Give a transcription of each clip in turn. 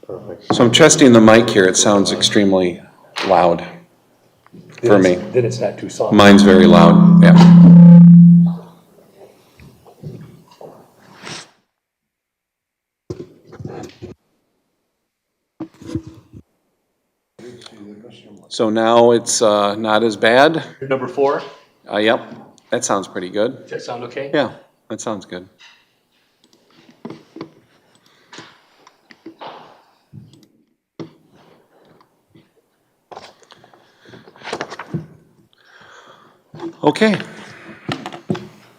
Perfect. So I'm testing the mic here. It sounds extremely loud for me. Then it's not too soft. Mine's very loud, yeah. So now it's not as bad. Number 4, Yep, that sounds pretty good. does that sound okay? Yeah, that sounds good. Okay.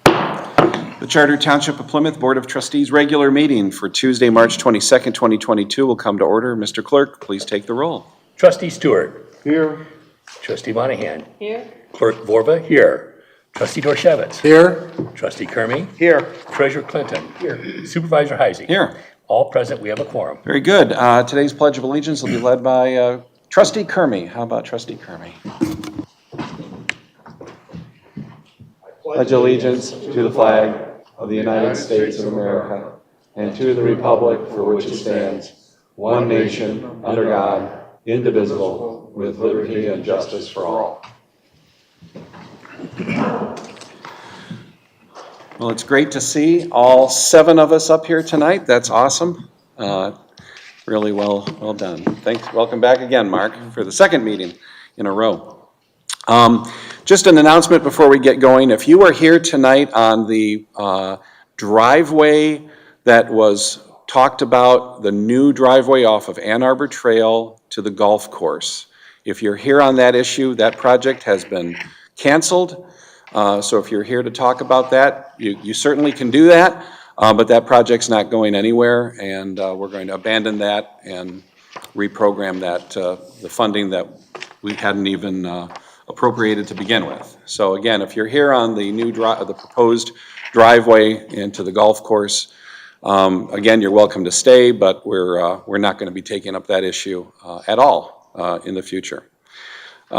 The Charter Township of Plymouth Board of Trustees regular meeting for Tuesday, March 22nd, 2022 will come to order. Mr. Clerk, please take the roll. Trustee Stewart. Here. Trustee Monahan. Here. Clerk Vorba here. Trustee Dorshevitz. Here. Trustee Kermy. Here. Treasurer Clinton. Here. Supervisor Heisey. Here. All present, we have a quorum. Very good. Today's Pledge of Allegiance will be led by Trustee Kermy. How about Trustee Kermy? Pledge allegiance to the flag of the United States of America and to the republic for which it stands, one nation, under God, indivisible, with liberty and justice for all. Well, it's great to see all 7 of us up here tonight. That's awesome. Really well done. Thanks. Welcome back again, Mark, for the second meeting in a row. Just an announcement before we get going. If you are here tonight on the driveway that was talked about, the new driveway off of Ann Arbor Trail to the golf course, if you're here on that issue, that project has been canceled. So if you're here to talk about that, you certainly can do that, but that project's not going anywhere, and we're going to abandon that and reprogram that, the funding that we hadn't even appropriated to begin with. So again, if you're here on the the proposed driveway into the golf course, again, you're welcome to stay, but we're not going to be taking up that issue at all in the future.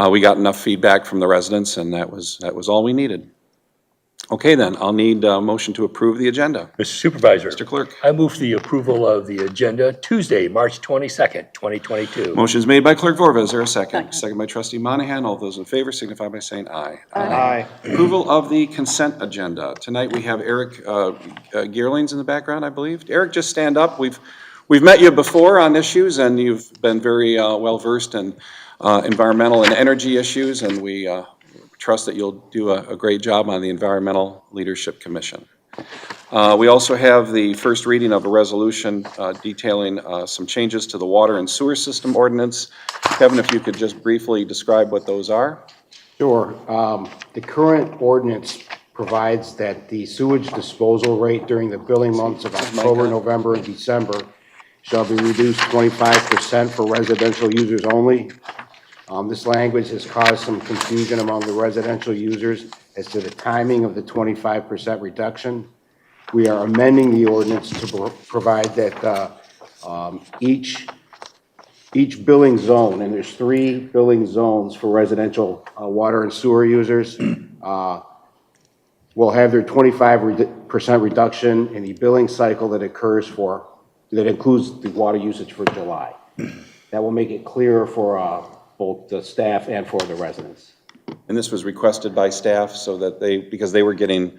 We got enough feedback from the residents, and that was all we needed. Okay, then, I'll need a motion to approve the agenda. Mr. Supervisor. Mr. Clerk. I move the approval of the agenda Tuesday, March 22nd, 2022. Motion's made by Clerk Vorba. Is there a second? Second by Trustee Monahan. All those in favor signify by saying aye. Aye. Approval of the consent agenda. Tonight we have Eric Geerlings in the background, I believe. Eric, just stand up. We've met you before on issues, and you've been very well-versed in environmental and energy issues, and we trust that you'll do a great job on the Environmental Leadership Commission. We also have the first reading of a resolution detailing some changes to the water and sewer system ordinance. Kevin, if you could just briefly describe what those are. Sure. The current ordinance provides that the sewage disposal rate during the billing months of October, November, and December shall be reduced 25% for residential users only. This language has caused some confusion among the residential users as to the timing of the 25% reduction. We are amending the ordinance to provide that each billing zone, and there's 3 billing zones for residential water and sewer users, will have their 25% reduction in the billing cycle that includes the water usage for July. That will make it clearer for both the staff and for the residents. And this was requested by staff so that because they were getting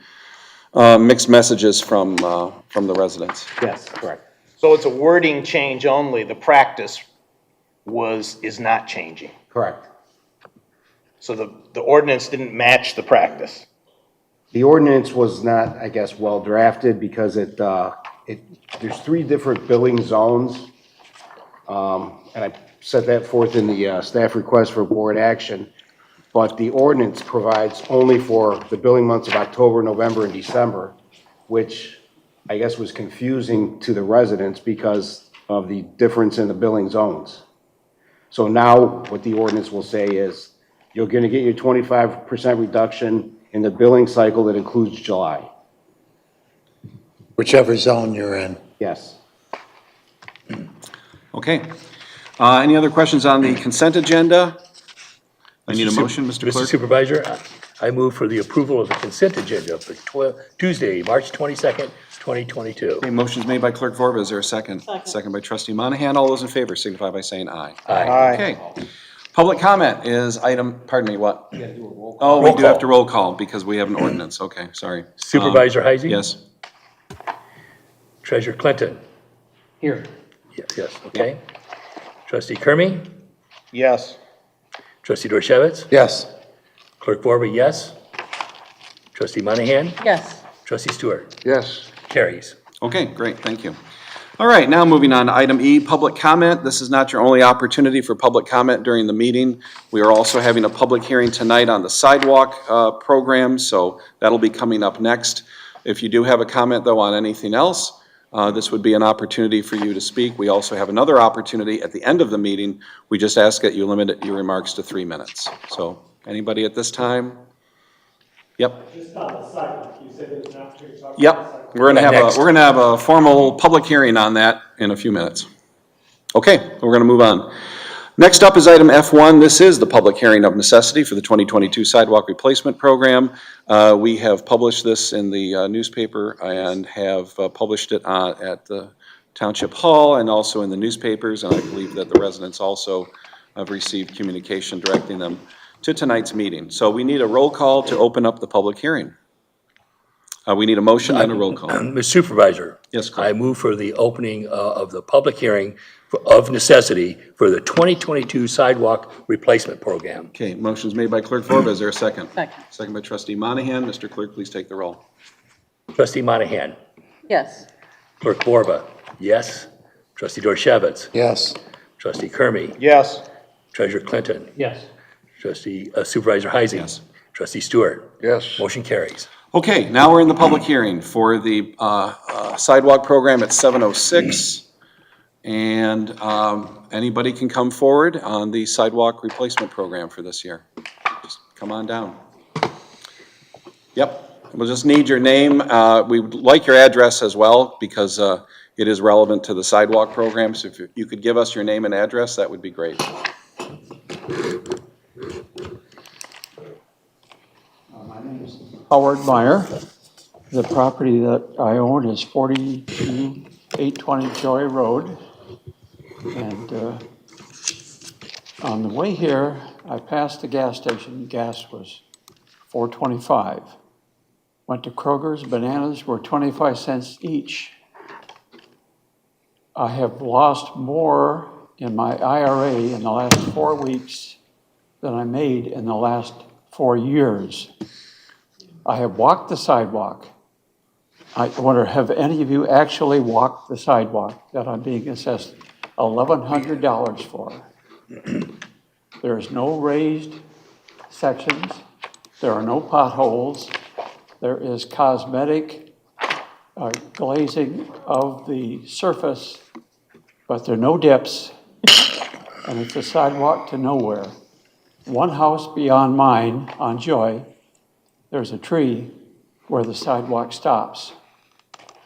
mixed messages from the residents. Yes, correct. So it's a wording change only, the practice is not changing. Correct. So the ordinance didn't match the practice. The ordinance was not, I guess, well drafted because there's 3 different billing zones. And I set that forth in the staff request for board action. But the ordinance provides only for the billing months of October, November, and December, which I guess was confusing to the residents because of the difference in the billing zones. So now what the ordinance will say is you're going to get your 25% reduction in the billing cycle that includes July. Whichever zone you're in. Yes. Okay. Any other questions on the consent agenda? I need a motion, Mr. Clerk. Mr. Supervisor, I move for the approval of the consent agenda for Tuesday, March 22nd, 2022. Okay, motion's made by Clerk Vorba. Is there a second? Second by Trustee Monahan. All those in favor signify by saying aye. Aye. Okay. Public comment is item, pardon me, what? Oh, we Roll do have call. to roll call because we have an ordinance. Okay, sorry. Supervisor Heisey? Yes. Treasurer Clinton? Here. Yes, okay. Trustee Kermy? Yes. Trustee Dorchevitz? Yes. Clerk Vorba, yes. Trustee Monahan? Yes. Trustee Stewart? Yes. Carries. Okay, great, thank you. All right, now moving on to item E, public comment. This is not your only opportunity for public comment during the meeting. We are also having a public hearing tonight on the sidewalk program, so that'll be coming up next. If you do have a comment, though, on anything else, this would be an opportunity for you to speak. We also have another opportunity at the end of the meeting. We just ask that you limit your remarks to 3 minutes. So, anybody at this time? Yep. Just on the sidewalk, you said it was not to talk. Yep, we're gonna have a formal public hearing on that in a few minutes. Okay, we're gonna move on. Next up is item F1. This is the public hearing of necessity for the 2022 sidewalk replacement program. We have published this in the newspaper and have published it at the Township Hall and also in the newspapers, and I believe that the residents also have received communication directing them to tonight's meeting. So we need a roll call to open up the public hearing. We need a motion and a roll call. Mr. Supervisor? Yes, Clerk. I move for the opening of the public hearing of necessity for the 2022 sidewalk replacement program. Okay, motion's made by Clerk Vorba. Is there a second? Second. Second by Trustee Monahan. Mr. Clerk, please take the roll. Trustee Monahan? Yes. Clerk Borba? Yes. Trustee Dorchevitz? Yes. Trustee Kermy? Yes. Treasurer Clinton? Yes. Trustee Supervisor Heisey? Yes. Trustee Stewart? Yes. Motion carries. Okay, now we're in the public hearing for the sidewalk program at 7:06. And anybody can come forward on the sidewalk replacement program for this year. Just come on down. Yep, we'll just need your name. We would like your address as well because it is relevant to the sidewalk program. So if you could give us your name and address, that would be great. My name is Howard Meyer. The property that I own is 42820 Joy Road. And on the way here, I passed the gas station. Gas was $4.25. Went to Kroger's. Bananas were 25 cents each. I have lost more in my IRA in the last 4 weeks than I made in the last 4 years. I have walked the sidewalk. I wonder, have any of you actually walked the sidewalk that I'm being assessed $1,100 for? There is no raised sections. There are no potholes. There is cosmetic glazing of the surface, but there are no dips, and it's a sidewalk to nowhere. One house beyond mine on Joy, there's a tree where the sidewalk stops.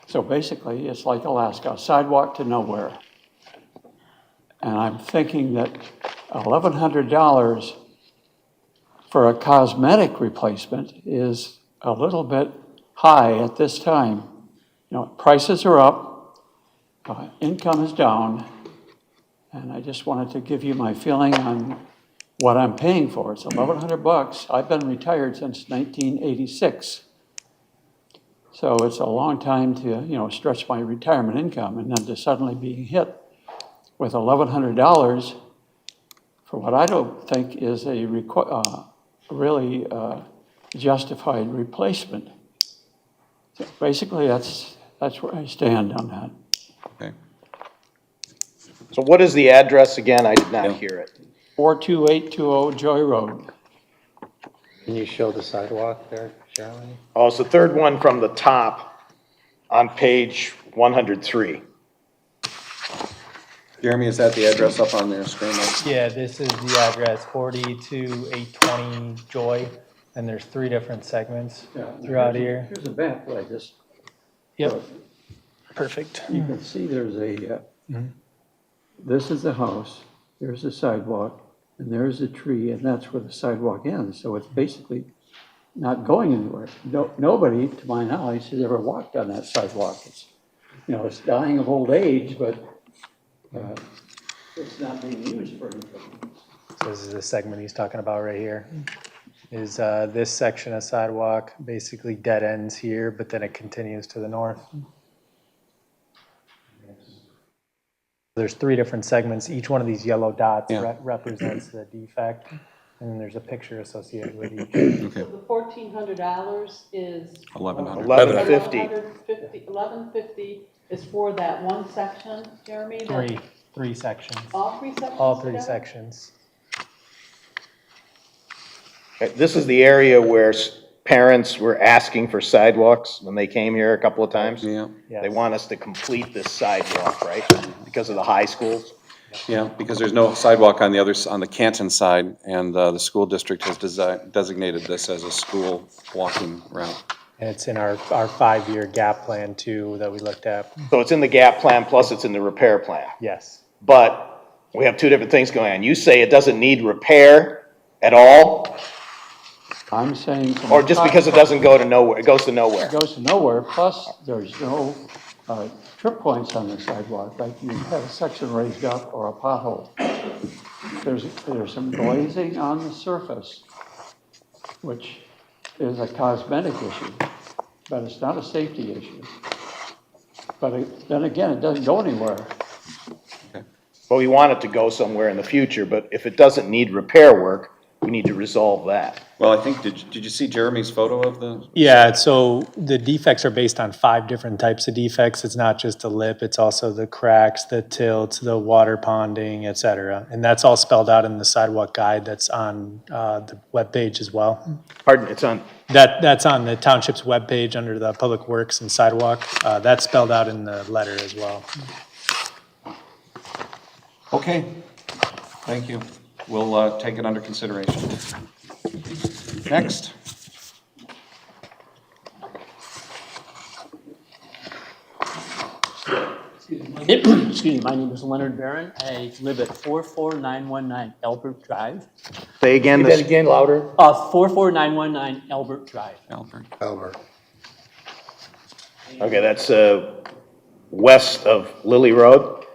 So basically, it's like Alaska, sidewalk to nowhere. And I'm thinking that $1,100 for a cosmetic replacement is a little bit high at this time. You know, prices are up, income is down, and I just wanted to give you my feeling on what I'm paying for. It's $1,100. I've been retired since 1986. So it's a long time to, stretch my retirement income, and then to suddenly being hit with $1,100 for what I don't think is a really justified replacement. So basically, that's where I stand on that. Okay. So what is the address again? I did not hear it. 42820 Joy Road. Can you show the sidewalk there, Charlie? Oh, it's the third one from the top on page 103. Jeremy, is that the address up on their screen? Yeah, this is the address, 42820 Joy, and there's 3 different segments throughout here. Here's a map that I just, Yep, perfect. you can see there's a, this is the house, there's the sidewalk, and there's a tree, and that's where the sidewalk ends. So it's basically not going anywhere. Nobody, to my knowledge, has ever walked on that sidewalk. It's, it's dying of old age, but it's not being used for anything. So this is the segment he's talking about right here. Is this section of sidewalk basically dead ends here, but then it continues to the north. There's 3 different segments. Each one of these yellow dots represents the defect, and then there's a picture associated with each. Okay, The $1,400 is. 1,100. $1,150 is for that one section, Jeremy? that- Three sections. All 3 sections? All 3 together? sections. This is the area where parents were asking for sidewalks when they came here a couple of times. Yeah, Yes. They want us to complete this sidewalk, right? Because of the high schools. yeah, because there's no sidewalk on on the Canton side, and the school district has designated this as a school walking route. And it's in our 5-year gap plan too that we looked at. So it's in the gap plan, plus it's in the repair plan. Yes. But we have 2 different things going on. You say it doesn't need repair at all, I'm saying. from or the just top- because it doesn't go to nowhere, it goes to nowhere. It goes to nowhere, plus there's no trip points on the sidewalk, like you have a section raised up or a pothole. There's some glazing on the surface, which is a cosmetic issue, but it's not a safety issue. But then again, it doesn't go anywhere. Well, we want it to go somewhere in the future, but if it doesn't need repair work, we need to resolve that. Well, I think, did you see Jeremy's photo of the? Yeah, so the defects are based on 5 different types of defects. It's not just the lip, it's also the cracks, the tilts, the water ponding, et cetera. And that's all spelled out in the sidewalk guide that's on the webpage as well. Pardon, it's on, That's on the township's webpage under the Public Works and Sidewalk. That's spelled out in the letter as well. Okay, thank you. We'll take it under consideration. Next. Excuse me, my name is Leonard Barron. I live at 44919 Albert Drive. say again, Say that this, again louder. 44919 Albert Drive. Albert. okay, that's west of Lily Road.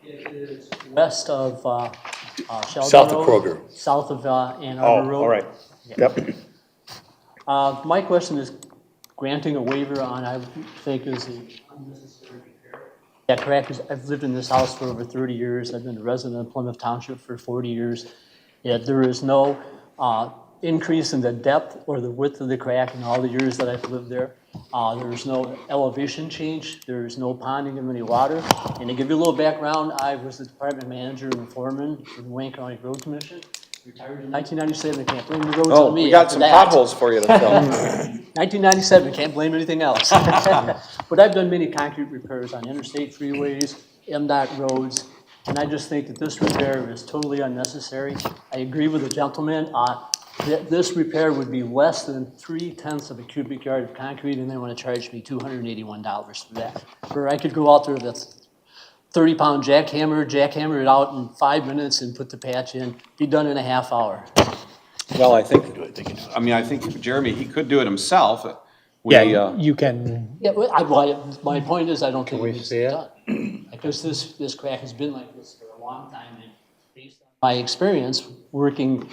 It is west of Sheldon South of Road, Kroger. South of Ann Oh, Arbor Road. all right. Yep. My question is granting a waiver on, I think, is an unnecessary repair. That crack is, I've lived in this house for over 30 years. I've been a resident of Plymouth Township for 40 years. Yet there is no increase in the depth or the width of the crack in all the years that I've lived there. There's no elevation change. There's no ponding of any water. And to give you a little background, I was the department manager and foreman for the Wayne County Road Commission. Retired in 1997. Can't blame the roads Oh, on me. we got after some that. potholes for you to fill. 1997, can't blame anything else. But I've done many concrete repairs on interstate freeways, MDOT roads, and I just think that this repair is totally unnecessary. I agree with the gentleman, this repair would be less than 3/10 of a cubic yard of concrete, and they want to charge me $281 for that. Or I could go out there with a 30-pound jackhammer it out in 5 minutes and put the patch in, be done in a half hour. Well, I think, I think Jeremy, he could do it himself. You can, Yeah, well, my point is, I don't think it needs to be done. Because this crack has been like this for a long time, and based on my experience working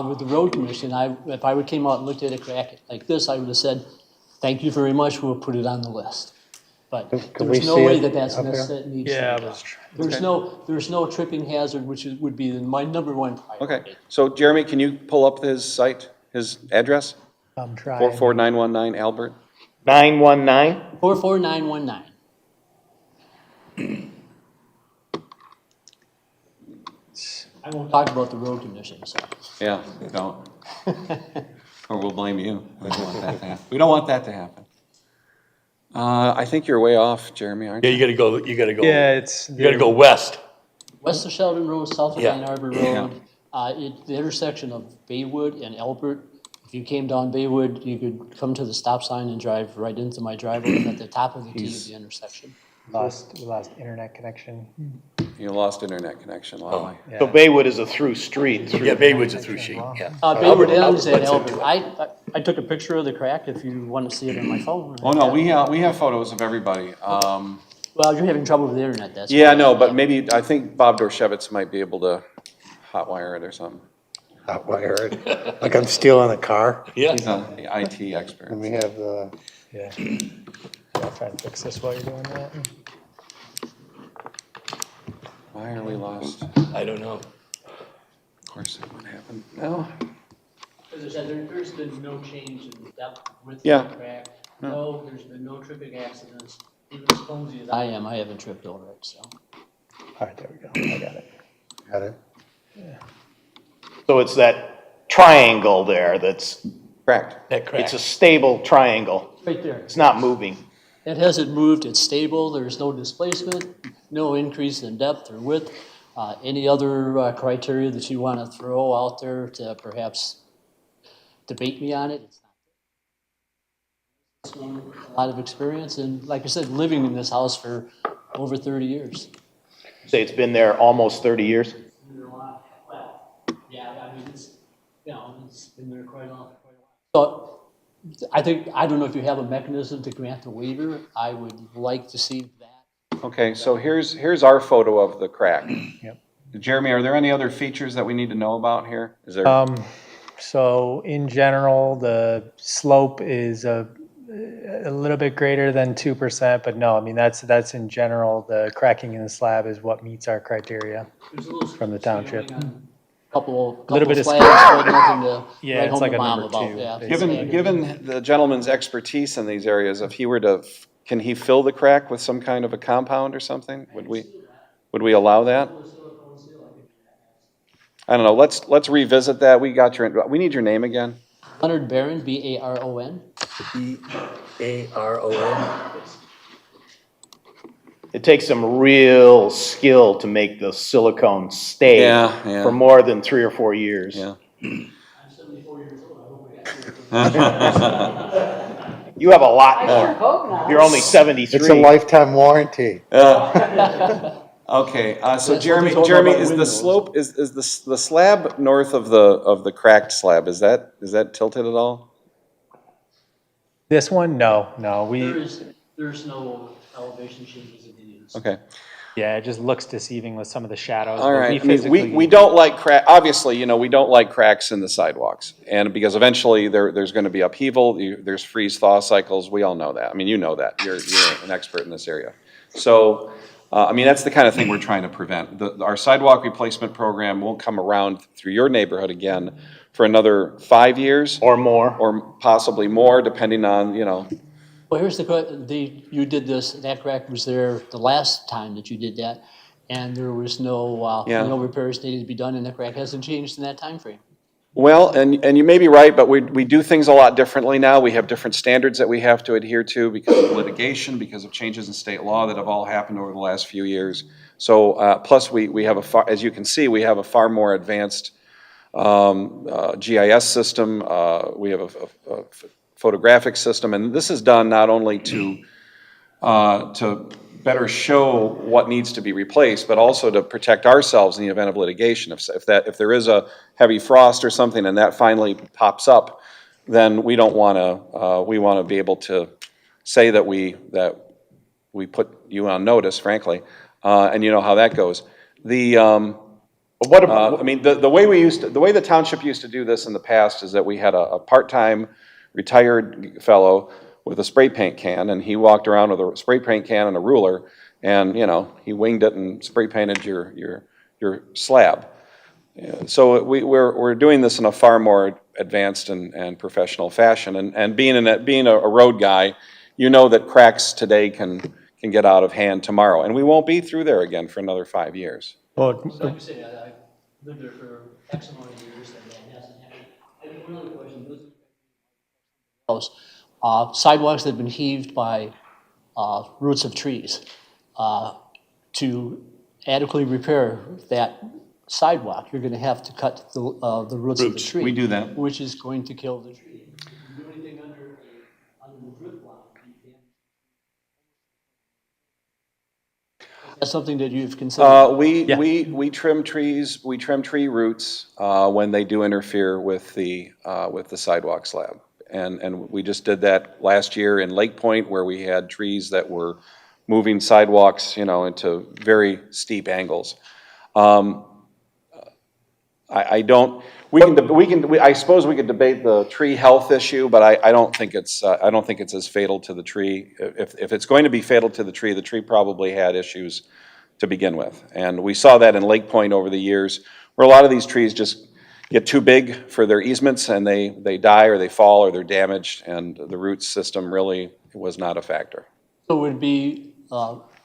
with the road commission, if I would came out and looked at a crack like this, I would have said, thank you very much, we'll put it on the list. But Can we there's no see way it that that's up here? necessary. Needs to be done. There's no tripping hazard, which would be my number one priority. Okay, so Jeremy, can you pull up his site, his address? I'm trying. 44919 Albert? 919? 44919. I won't talk about the road commission, so. Yeah, don't. Or we'll blame you. We don't want that to happen. We don't want that to happen. I think you're way off, Jeremy, aren't Yeah, you? you gotta go. Yeah, it's. You gotta go west. West of Sheldon Road, south of Yeah. Ann Arbor Road, the intersection of Baywood and Albert. If you came down Baywood, you could come to the stop sign and drive right into my driveway at the top of the T of the intersection. We lost internet connection. You lost internet connection, Lally. So Baywood is a through street. Yeah, Baywood's a through sheet, yeah. Baywood Albert- ends at Albert's Albert. into I I took a picture of the crack if you want to see it on my phone. Oh, no, we have photos of everybody. Well, you're having trouble with the internet, that's Yeah, why. no, but maybe, I think Bob Dorshevitz might be able to hotwire it or something. Not wired, like I'm stealing a car. Yeah. He's an IT expert. And we have the, Yeah. I'll try and fix this while you're doing that. Why are we lost? I don't know. Of course, it would happen. No. As I said, there's been no change in depth with Yeah. the crack. No, there's been no tripping accidents. Even as clumsy as I am, I haven't tripped over it, so. All right, there we go. I got it. got it? So it's that triangle there that's, Correct. That crack. it's a stable triangle. Right there. It's not moving. It hasn't moved, it's stable, there's no displacement, no increase in depth or width. Any other criteria that you want to throw out there to perhaps debate me on it? It's not. A lot of experience, and like I said, living in this house for over 30 years. Say it's been there almost 30 years? Well, yeah, I mean, it's, you know, it's been there quite a while. So I think, I don't know if you have a mechanism to grant the waiver. I would like to see that. Okay, so here's our photo of the crack. Yep. Jeremy, are there any other features that we need to know about here? Is there? So in general, the slope is a little bit greater than 2%, but no, I mean, that's in general, the cracking in the slab is what meets our criteria. There's a little From the township. Couple bit of flags, but nothing to Yeah, write it's home like to a mom number about. two, Yeah. basically. Given the gentleman's expertise in these areas, if he were to, can he fill the crack with some kind of a compound or something? Would we allow that? I don't know, let's revisit that. We need your name again. Leonard Barron, B-A-R-O-N. B-A-R-O-N. It takes some real skill to make the silicone stay Yeah. for more than 3 or 4 years. Yeah. I'm 74 years old, I hope I got You have a lot I sure more. hope not. You're only 73. It's a lifetime warranty. Okay, so That's what Jeremy, they told me Jeremy, about is the windows. slope, is the slab north of the cracked slab, is that tilted at all? This one, no, There's no elevation changes in any of this. Okay, yeah, it just looks deceiving with some of the shadows. all but right. I mean, physically- we don't like obviously, we don't like cracks in the sidewalks. And because eventually there's gonna be upheaval, there's freeze-thaw cycles, we all know that. I mean, you know that, you're an expert in this area. So, I mean, that's the kind of thing we're trying to prevent. Our sidewalk replacement program won't come around through your neighborhood again for another 5 years. Or more. Or possibly more, depending on, Well, here's you did this, that crack was there the last time that you did that, and there was no repairs needed to be done, and the crack hasn't changed in that time frame. Well, and you may be right, but we do things a lot differently now. We have different standards that we have to adhere to because of litigation, because of changes in state law that have all happened over the last few years. So, plus we have as you can see, we have a far more advanced GIS system. We have a photographic system, and this is done not only to better show what needs to be replaced, but also to protect ourselves in the event of litigation. If there is a heavy frost or something and that finally pops up, then we don't want to. We want to be able to say that we put you on notice, frankly, and you know how that goes. What about, I mean, the way the township used to do this in the past is that we had a part-time retired fellow with a spray paint can, and he walked around with a spray paint can and a ruler, and he winged it and spray painted your slab. So we're doing this in a far more advanced and professional fashion, and being a road guy, you know that cracks today can get out of hand tomorrow, and we won't be through there again for another 5 years. Well, Like you say, I lived there for X amount of years, and that hasn't happened. I have one other question. Sidewalks that have been heaved by roots of trees. To adequately repair that sidewalk, you're going to have to cut the roots of the tree. We do that. Which is going to kill the tree. If you do anything under the drip line, you can't. That's something that you've considered. We trim trees. We trim tree roots when they do interfere with the sidewalk slab. And we just did that last year in Lake Point, where we had trees that were moving sidewalks, into very steep angles. I don't, I suppose we could debate the tree health issue, but I don't think it's as fatal to the tree. If it's going to be fatal to the tree probably had issues to begin with. And we saw that in Lake Point over the years, where a lot of these trees just get too big for their easements and they die or they fall or they're damaged, and the root system really was not a factor. So it would be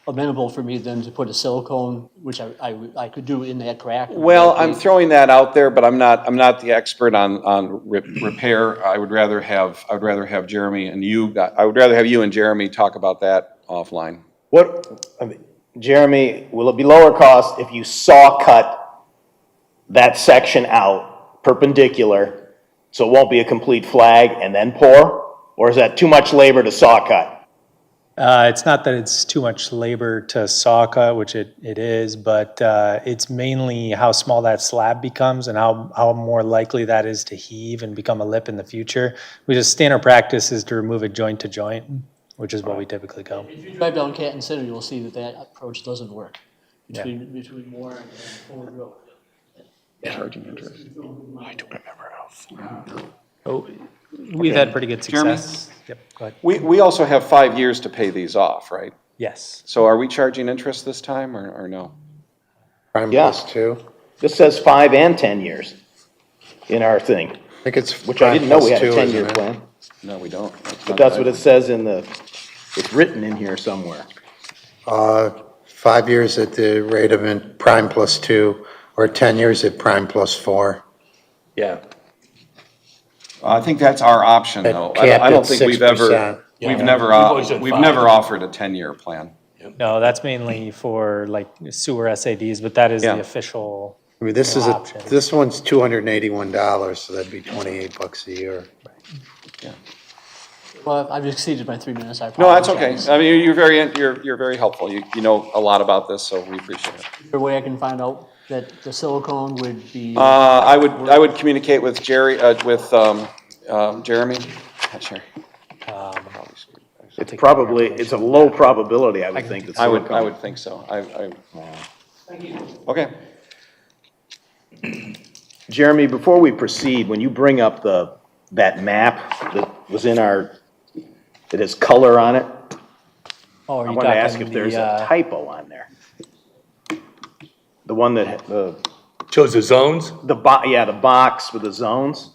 amenable for me then to put a silicone, which I could do in that crack? Well, I'm throwing that out there, but I'm not the expert on repair. I would rather have Jeremy and you, I would rather have you and Jeremy talk about that offline. Jeremy, will it be lower cost if you saw cut that section out perpendicular, so it won't be a complete flag, and then pour? Or is that too much labor to saw cut? It's not that it's too much labor to saw cut, which it is, but it's mainly how small that slab becomes and how more likely that is to heave and become a lip in the future. We just, standard practice is to remove it joint to joint, which is what we typically go. If you drive down Canton Center, you'll see that approach doesn't work between Warren and Ford Road. Charging interest. I don't remember how. Oh, we've had pretty good success. Yep, go ahead. We also have 5 years to pay these off, right? Yes. So are we charging interest this time or no? Prime Yeah. plus 2. This says 5 and 10 years in our thing, I think it's which I didn't know we had a prime plus 2, 10-year isn't it? plan. No, we don't. But that's what it says it's written in here somewhere. 5 years at the rate of prime plus 2, or 10 years at prime plus 4. Yeah. I think that's our option, At though. capped I don't at think we've ever, 6%. we've Yeah. never, We've always done we've 5. never offered a 10-year plan. No, that's mainly for like sewer SADs, but that is Yeah. the official. I mean, this is option. this one's $281, so that'd be $28 a year. Well, I've exceeded my 3 minutes, I No, that's okay. apologize. I mean, you're very helpful. You know a lot about this, so we appreciate it. Is there a way I can find out that the silicone would be? I would communicate with Jeremy. Not Jerry. It's a low probability, I would think. that I silicone- would think so. Okay. Jeremy, before we proceed, when you bring up that map that was in that has color on it, Oh, are I you want to ask talking if there's the, a typo on there. The one that, Shows the zones? the box with the zones.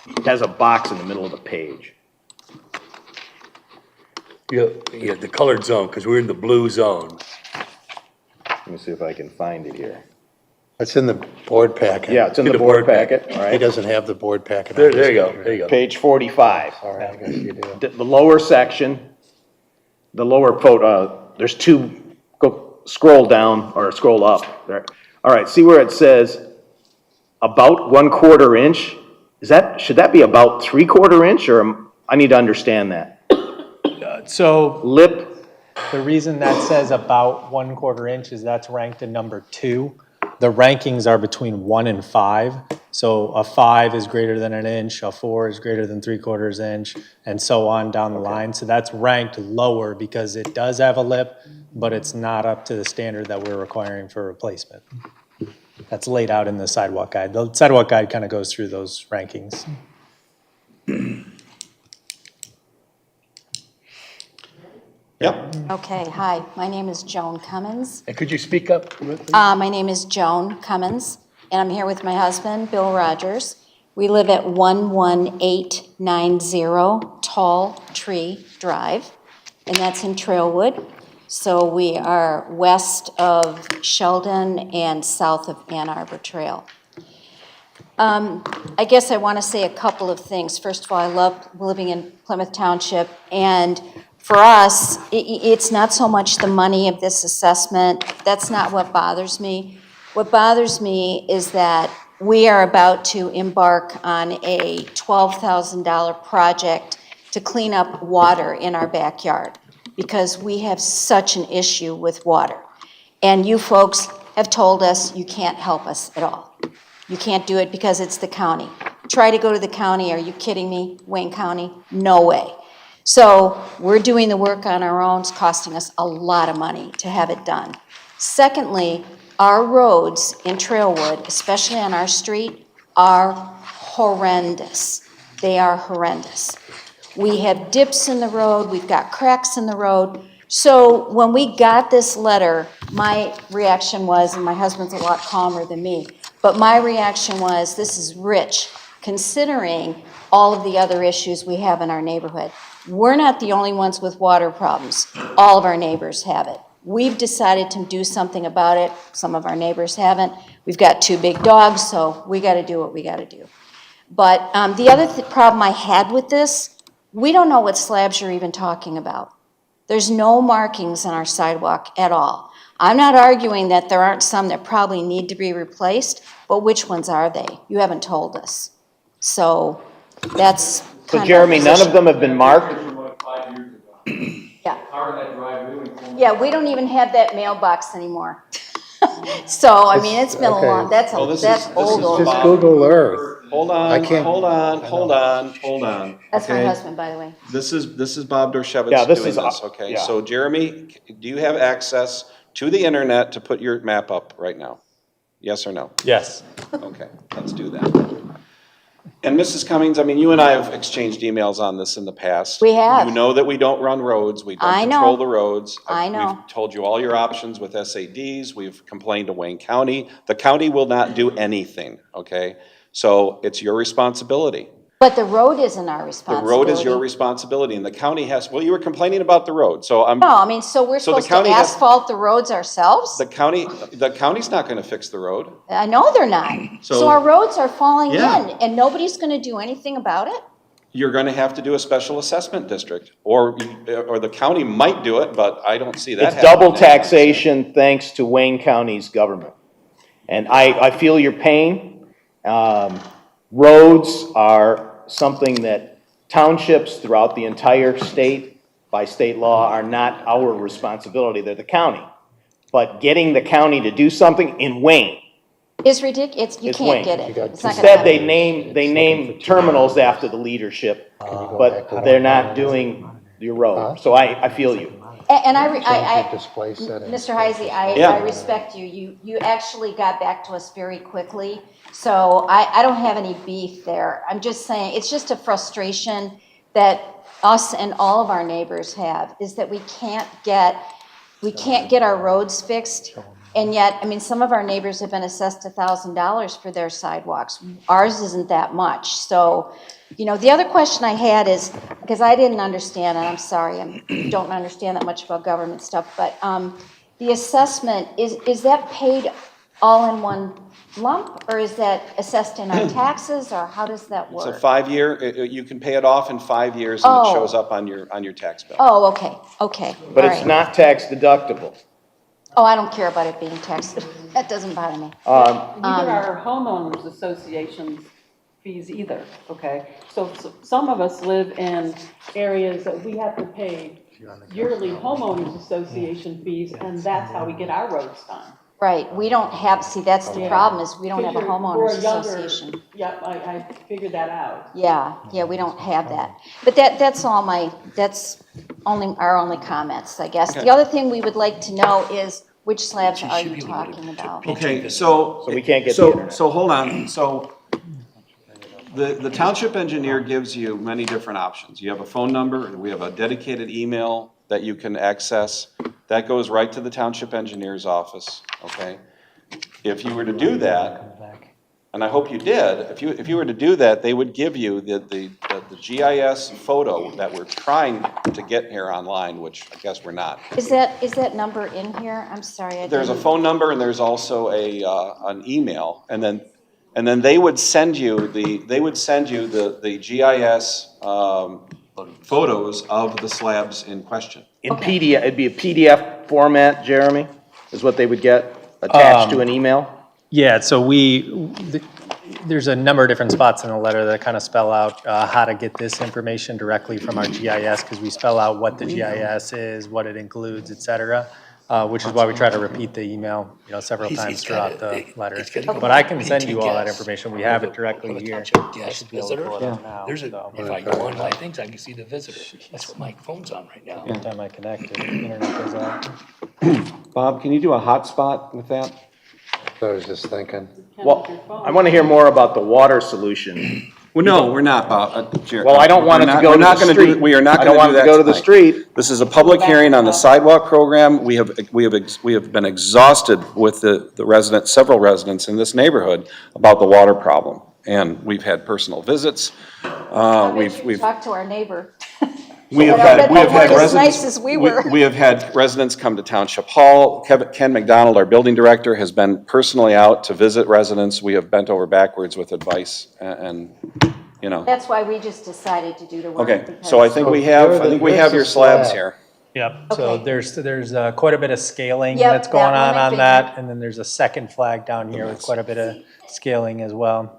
It has a box in the middle of the page. Yeah, the colored zone, because we're in the blue zone. Let me see if I can find it here. It's in the board packet. Yeah, it's in the board packet, all He right? doesn't have the board packet. There on his you go, computer. there you go. Page 45. All right, I guess you do. The lower section, the lower there's two, go scroll down or scroll up there. All right, see where it says about 1/4 inch? Should that be about 3/4 inch, or I need to understand that? So Lip, the reason that says about 1/4 inch is that's ranked in number 2. The rankings are between 1 and 5. So a 5 is greater than an inch, a 4 is greater than 3/4 inch, and so on down the line. So that's ranked lower because it does have a lip, but it's not up to the standard that we're requiring for replacement. That's laid out in the sidewalk guide. The sidewalk guide kind of goes through those rankings. Yep. Okay, hi, my name is Joan Cummins. And could you speak up? My name is Joan Cummins, and I'm here with my husband, Bill Rogers. We live at 11890 Tall Tree Drive, and that's in Trailwood. So we are west of Sheldon and south of Ann Arbor Trail. I guess I want to say a couple of things. First of all, I love living in Plymouth Township, and for us, it's not so much the money of this assessment. That's not what bothers me. What bothers me is that we are about to embark on a $12,000 project to clean up water in our backyard because we have such an issue with water. And you folks have told us you can't help us at all. You can't do it because it's the county. Try to go to the county, are you kidding me? Wayne County? No way. So we're doing the work on our own, it's costing us a lot of money to have it done. Secondly, our roads in Trailwood, especially on our street, are horrendous. They are horrendous. We have dips in the road, we've got cracks in the road. So when we got this letter, my reaction was, and my husband's a lot calmer than me, but my reaction was, this is rich, considering all of the other issues we have in our neighborhood. We're not the only ones with water problems. All of our neighbors have it. We've decided to do something about it. Some of our neighbors haven't. We've got 2 big dogs, so we got to do what we got to do. But the other problem I had with this, we don't know what slabs you're even talking about. There's no markings on our sidewalk at all. I'm not arguing that there aren't some that probably need to be replaced, but which ones are they? You haven't told us. So that's kind of. So Jeremy, none of them have been marked? Yeah. Yeah, we don't even have that mailbox anymore. So, I mean, it's been a long, that's Oh, this that's is old. Just Bob. Google Earth. Hold I on, can't- hold on. That's my okay? husband, by the way. This is Bob Dorshevitz Yeah, this doing is, this, okay? yeah. So Jeremy, do you have access to the internet to put your map up right now? Yes or no? Yes. Okay, let's do that. And Mrs. Cummings, I mean, you and I have exchanged emails on this in the past. We have. You know that we don't run roads, we I don't know. control the roads. I know. We've told you all your options with SADs, we've complained to Wayne County. The county will not do anything, okay? So it's your responsibility. But the road isn't our The responsibility. road is your responsibility, and the county has, well, you were complaining about the road, so I'm, No, I mean, so we're So the supposed to county has- asphalt the roads ourselves? the county's not gonna fix the road. I know they're not. So- So our roads are falling Yeah. in, and nobody's gonna do anything about it? You're gonna have to do a special assessment district, or the county might do it, but I don't see that It's happening. double taxation thanks to Wayne County's government. And I feel your pain. Roads are something that townships throughout the entire state, by state law, are not our responsibility, they're the county. But getting the county to do something in Wayne, It's ridiculous, you It's can't Wayne. get You it. got It's not gonna instead they happen. name terminals after the leadership, but they're not doing your road. So I feel you. And Change the display settings. Mr. Heisey, Yeah. I respect you. You actually got back to us very quickly. So I don't have any beef there. I'm just saying, it's just a frustration that us and all of our neighbors have, is that we can't get our roads fixed. And yet, I mean, some of our neighbors have been assessed $1,000 for their sidewalks. Ours isn't that much. So, you know, the other question I had is, because I didn't understand, and I'm sorry, I don't understand that much about government stuff, but the assessment, is that paid all in one lump? Or is that assessed in our taxes, or how does that It's a work? 5-year, you can pay it off in 5 years and it Oh. shows up on your tax bill. Oh, okay. But all it's right. not tax deductible. Oh, I don't care about it being taxed. That doesn't bother me. Neither are homeowners associations fees either, okay? So some of us live in areas that we have to pay yearly homeowners association fees, and that's how we get our roads done. Right, we don't have, see, that's the Yeah. problem, is we don't have a Figure- homeowners we're a younger- association. Yep, I figured that out. Yeah, we don't have that. But that's only our only comments, I guess. The other thing we would like to know is, which slabs are you talking about? Okay, so. So we can't get the so- internet. So hold on, so the township engineer gives you many different options. You have a phone number, we have a dedicated email that you can access. That goes right to the township engineer's office, okay? If you were to do that, and I hope you did, if you were to do that, they would give you the GIS photo that we're trying to get here online, which I guess we're not. Is that number in here? I'm sorry, I There's a didn't. phone number and there's also an email, and then they would send you the GIS photos of the slabs in question. In PDF, it'd be a PDF format, Jeremy, is what they would get attached to an email? Yeah, so there's a number of different spots in the letter that kind of spell out how to get this information directly from our GIS, because we spell out what the GIS is, what it includes, et cetera. which is why we try to repeat the email, several He's times got throughout it. the letter. He's got it. But I can send you all that Guest. information. We have it directly Plymouth here. Township I guest should be able to visitor. pull it up now. There's a, so if I go on my things, I can see the visitor. That's what my phone's on right now. Every time I connect, the internet goes out. Bob, can you do a hotspot with that? So I was just thinking. Well, I want to hear more about the water solution. Well, no, we're not, Bob. Jared. Well, I don't want it We're to not- go we're to not the gonna do- street. We are not I going don't to do want it that to go to the tonight. street. This is a public hearing on the sidewalk program. We have been exhausted with the residents, several residents in this neighborhood about the water problem. And we've had personal visits. We've Talk to our neighbor. We have But I had, bet we have they had weren't as residents. nice as we were. We have had residents come to Township Hall. Ken McDonald, our building director, has been personally out to visit residents. We have bent over backwards with advice and, That's why we just decided to do the work. Okay, because- so I think we have your slabs here. Yep, so Okay. there's quite a bit of scaling Yep, that's going that one I on that, figured. and then there's a second flag down here with quite a bit of scaling as well.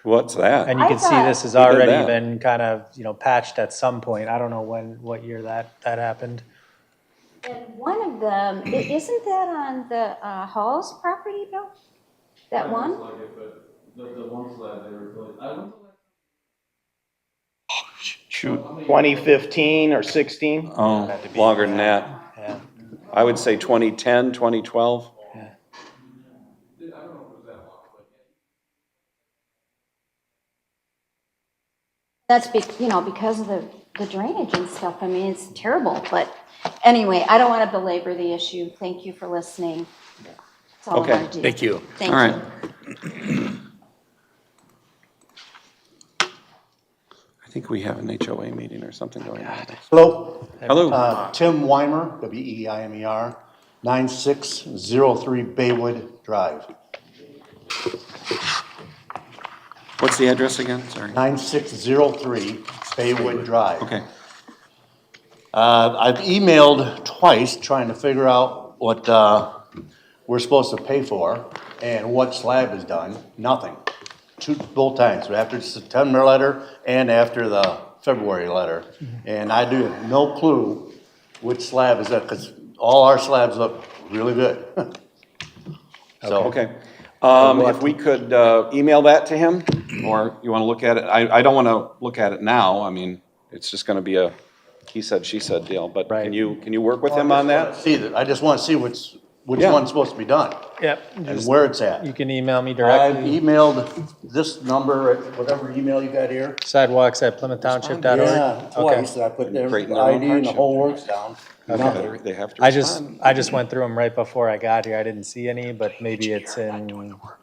What's that? And you I can see thought- this has Who did already that? been kind of, patched at some point. I don't know what year that happened. And one of them, isn't that on the Hall's property, Bill? That one? Shoot. 2015 or 16? Oh, longer than that. Yeah. I would say 2010, 2012. That's because of the drainage and stuff. I mean, it's terrible, but anyway, I don't want to belabor the issue. Thank you for listening. That's all I Okay, want to do. Thank you. Thank All you. right. I think we have an HOA meeting or something going on. Hello, Hello. Tim Weimer, Weimer, 9603 Baywood Drive. What's the address again? Sorry. 9603 Baywood Drive. Okay. I've emailed twice trying to figure out what we're supposed to pay for and what slab is done. Nothing. Both times, after the September letter and after the February letter. And I do have no clue which slab is that, because all our slabs look really good. So, Okay. If we could email that to him, or you want to look at it, I don't want to look at it now. I mean, it's just going to be a he said, she said deal, but can Right. you work with him on that? I just want to see which Yeah. one's supposed to be done Yep. and where it's at. You can email me I've directly, emailed this number, whatever email you got here. sidewalks@PlymouthTownship.org. Yeah, Okay. twice, I put their Creating their own ID and the hardship. whole works down. Okay. They have to I respond. just went through them right before I got here. I didn't see any, but maybe it's in,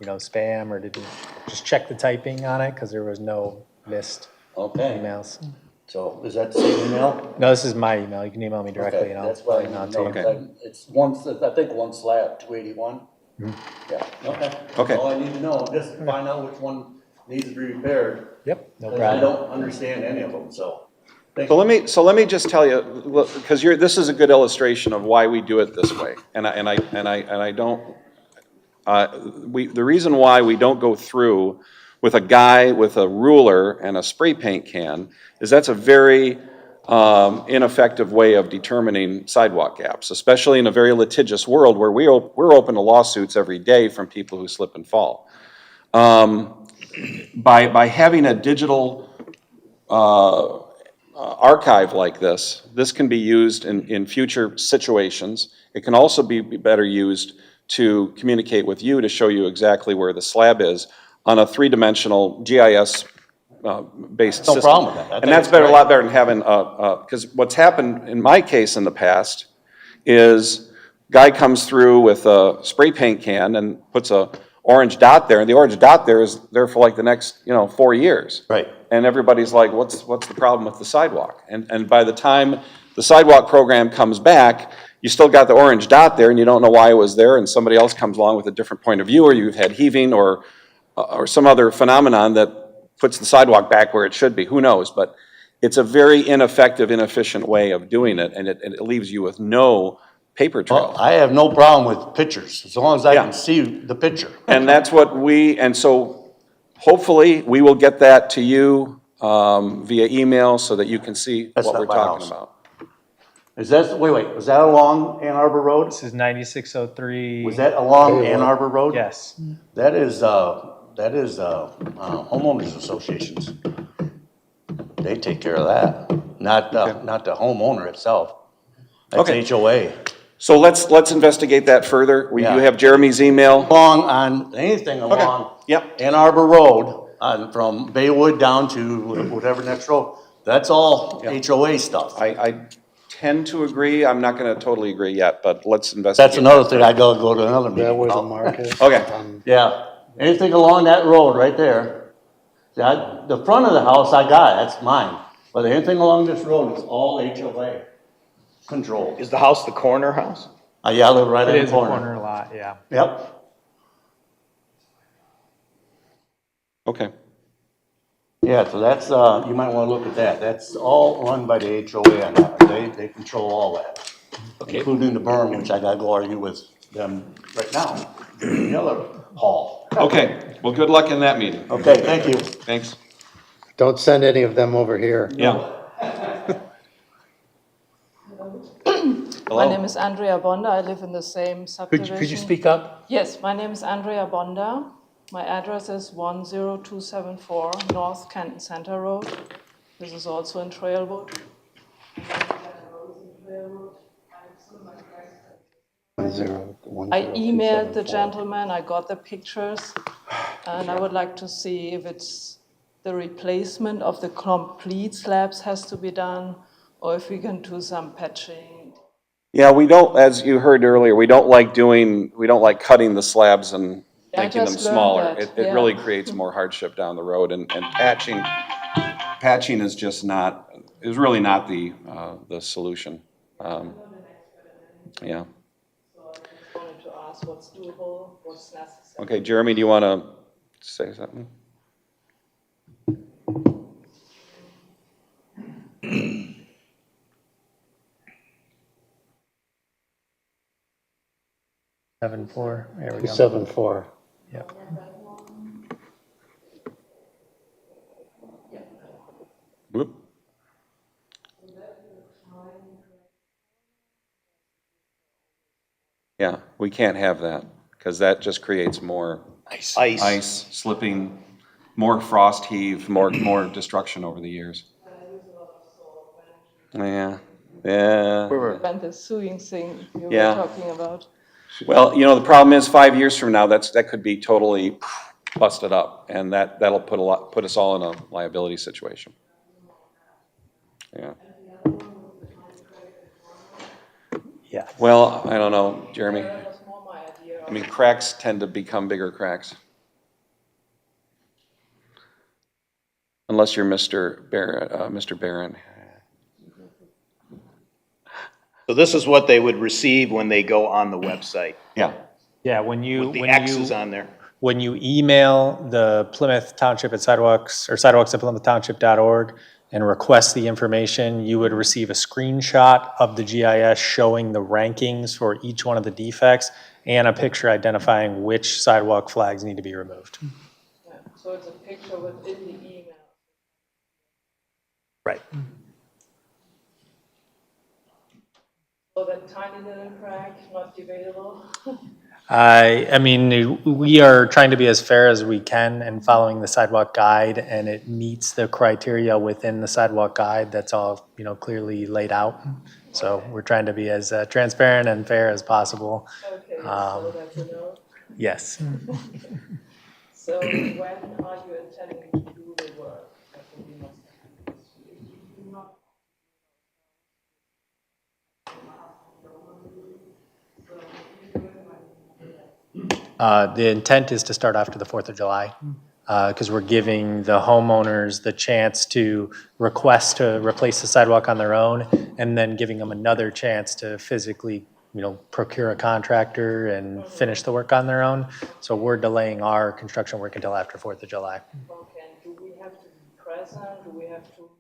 spam, or did you just check the typing on it? Because there was no missed Okay, emails. so is that the same email? No, this is my email. You can email me directly Okay, and I'll that's what I email it need to to you. know. It's one, I think one slab, 281. Yeah, okay. Okay. All I need to know, just find out which one needs to be repaired. Yep, no Because I problem. don't understand any of them, so. Thank So let me just tell you, because this is a good illustration of why we do it this way. And I don't, the reason why we don't go through with a guy with a ruler and a spray paint can is that's a very ineffective way of determining sidewalk gaps, especially in a very litigious world where we're open to lawsuits every day from people who slip and fall. By having a digital archive like this can be used in future situations. It can also be better used to communicate with you to show you exactly where the slab is on a three-dimensional GIS based system. No problem with that. I think And that's it's better, a great. lot better than having because what's happened in my case in the past is guy comes through with a spray paint can and puts a orange dot there, and the orange dot there is there for like the next 4 years. Right. And everybody's like, what's the problem with the sidewalk? And by the time the sidewalk program comes back, you still got the orange dot there and you don't know why it was there, and somebody else comes along with a different point of view, or you've had heaving or some other phenomenon that puts the sidewalk back where it should be. Who knows? But it's a very ineffective, inefficient way of doing it, and it leaves you with no paper trail. Well, I have no problem with pictures, as long as I Yeah. can see the picture. And that's what so hopefully we will get that to you via email so that you can see That's what not we're my talking house. about. Is that, wait, was that along Ann Arbor Road? This is 9603. Was that along Ann Arbor Road? Yes. That is homeowners associations. They take care of that, not the homeowner itself. That's Okay. HOA. So let's investigate that further. You Yeah. have Jeremy's email. Along on, anything along Yep. Ann Arbor Road, from Baywood down to whatever next road, that's all HOA stuff. I tend to agree. I'm not gonna totally agree yet, but let's investigate. That's another thing, I gotta go to another meeting. That was a about. market. Okay. Yeah, anything along that road right there, the front of the house I got, that's mine. But anything along this road is all HOA controlled. Is the house the corner house? Yeah, I live right It in is the a corner. corner lot, yeah. Yep. Okay. Yeah, so that's, you might wanna look at that. That's all run by the HOA on that. They control all that. Including the berm, which I gotta go argue with them right now, in the other hall. Okay. Well, good luck in that meeting. Okay, thank you. Thanks. Don't send any of them over here. Yeah. My name is Andrea Bonda. I live in the same subdivision. Could you speak up? Yes, my name is Andrea Bonda. My address is 10274 North Canton Center Road. This is also in Trailwood. I emailed the gentleman, I got the pictures, and I would like to see if it's the replacement of the complete slabs has to be done, or if we can do some patching. Yeah, we don't, as you heard earlier, we don't like cutting the slabs and Yeah, I making them just learned smaller. that, It yeah. really creates more hardship down the road, and patching is just not, is really not the solution. Yeah. So I just wanted to ask what's doable, what's necessary. Okay, Jeremy, do you want to say something? Seven four. There we go. 7-4. Yep. Whoop. Yeah, we can't have that, because that just creates more ice, slipping, more frost heave, more destruction over the years. Yeah, yeah. And the sewing thing you Yeah. were talking about. Well, the problem is 5 years from now, that could be totally busted up, and that'll put us all in a liability situation. Yeah. Yeah. Well, I don't know, Jeremy. That was more my idea. I mean, cracks tend to become bigger cracks. Unless you're Mr. Barron. So this is what they would receive when they go on the website, Yeah. Yeah, when you, with the when X's you, on there. when you email the Plymouth Township at sidewalks, or sidewalks@plymouthtownship.org and request the information, you would receive a screenshot of the GIS showing the rankings for each one of the defects and a picture identifying which sidewalk flags need to be removed. Yeah, so it's a picture within the email. Right. So that tiny little crack, not debatable. I mean, we are trying to be as fair as we can and following the sidewalk guide, and it meets the criteria within the sidewalk guide. That's all, clearly laid out. So we're trying to be as transparent and fair as possible. Okay, so that's a no. Yes. So when are you intending to do the work? That would be my second question. The intent is to start after the 4th of July, because we're giving the homeowners the chance to request to replace the sidewalk on their own, and then giving them another chance to physically, procure a contractor and finish the work on their own. So we're delaying our construction work until after 4th of July. Okay, and do we have to be present? Do we have to?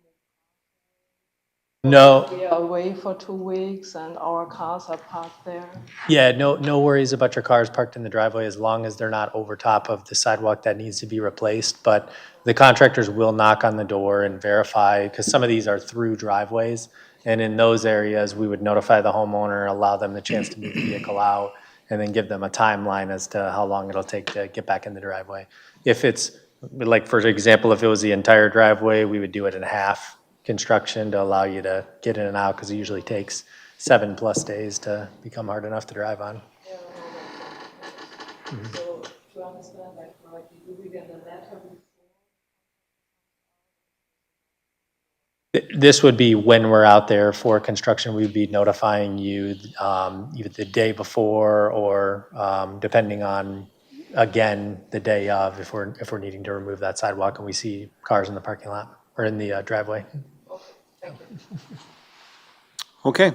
No. We are away for 2 weeks and our cars are parked there. Yeah, no worries about your cars parked in the driveway as long as they're not over top of the sidewalk that needs to be replaced. But the contractors will knock on the door and verify, because some of these are through driveways, And in those areas, we would notify the homeowner, allow them the chance to move the vehicle out, and then give them a timeline as to how long it'll take to get back in the driveway. If it's, like, for example, if it was the entire driveway, we would do it in half construction to allow you to get in and out, because it usually takes 7+ days to become hard enough to drive on. So, to understand that correctly, do we get a letter? This would be when we're out there for construction, we'd be notifying you either the day before or depending on, again, the day of, if we're needing to remove that sidewalk and we see cars in the parking lot or in the driveway. Okay.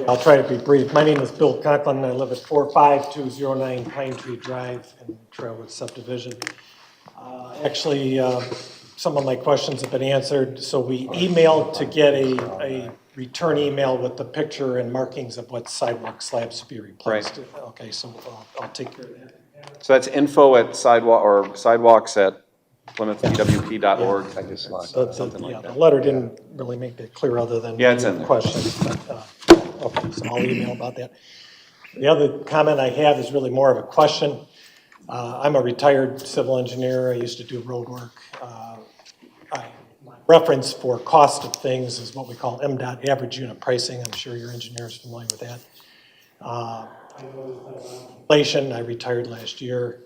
I'll try to be brief. My name is Bill Conklin, and I live at 45209 Pine Tree Drive in Trailwood subdivision. Actually, some of my questions have been answered, so we emailed to get a return email with the picture and markings of what sidewalk slabs to be replaced. Right. Okay, so I'll take care of that. So that's sidewalk@plymouthpwp.org. I just something like Yeah, that. the letter didn't really make that clear other than Yeah, it's in there. questions, but, okay, so I'll email about that. The other comment I have is really more of a question. I'm a retired civil engineer. I used to do road work. My reference for cost of things is what we call MDOT average unit pricing. I'm sure your engineer is familiar with that. Inflation, I retired last year.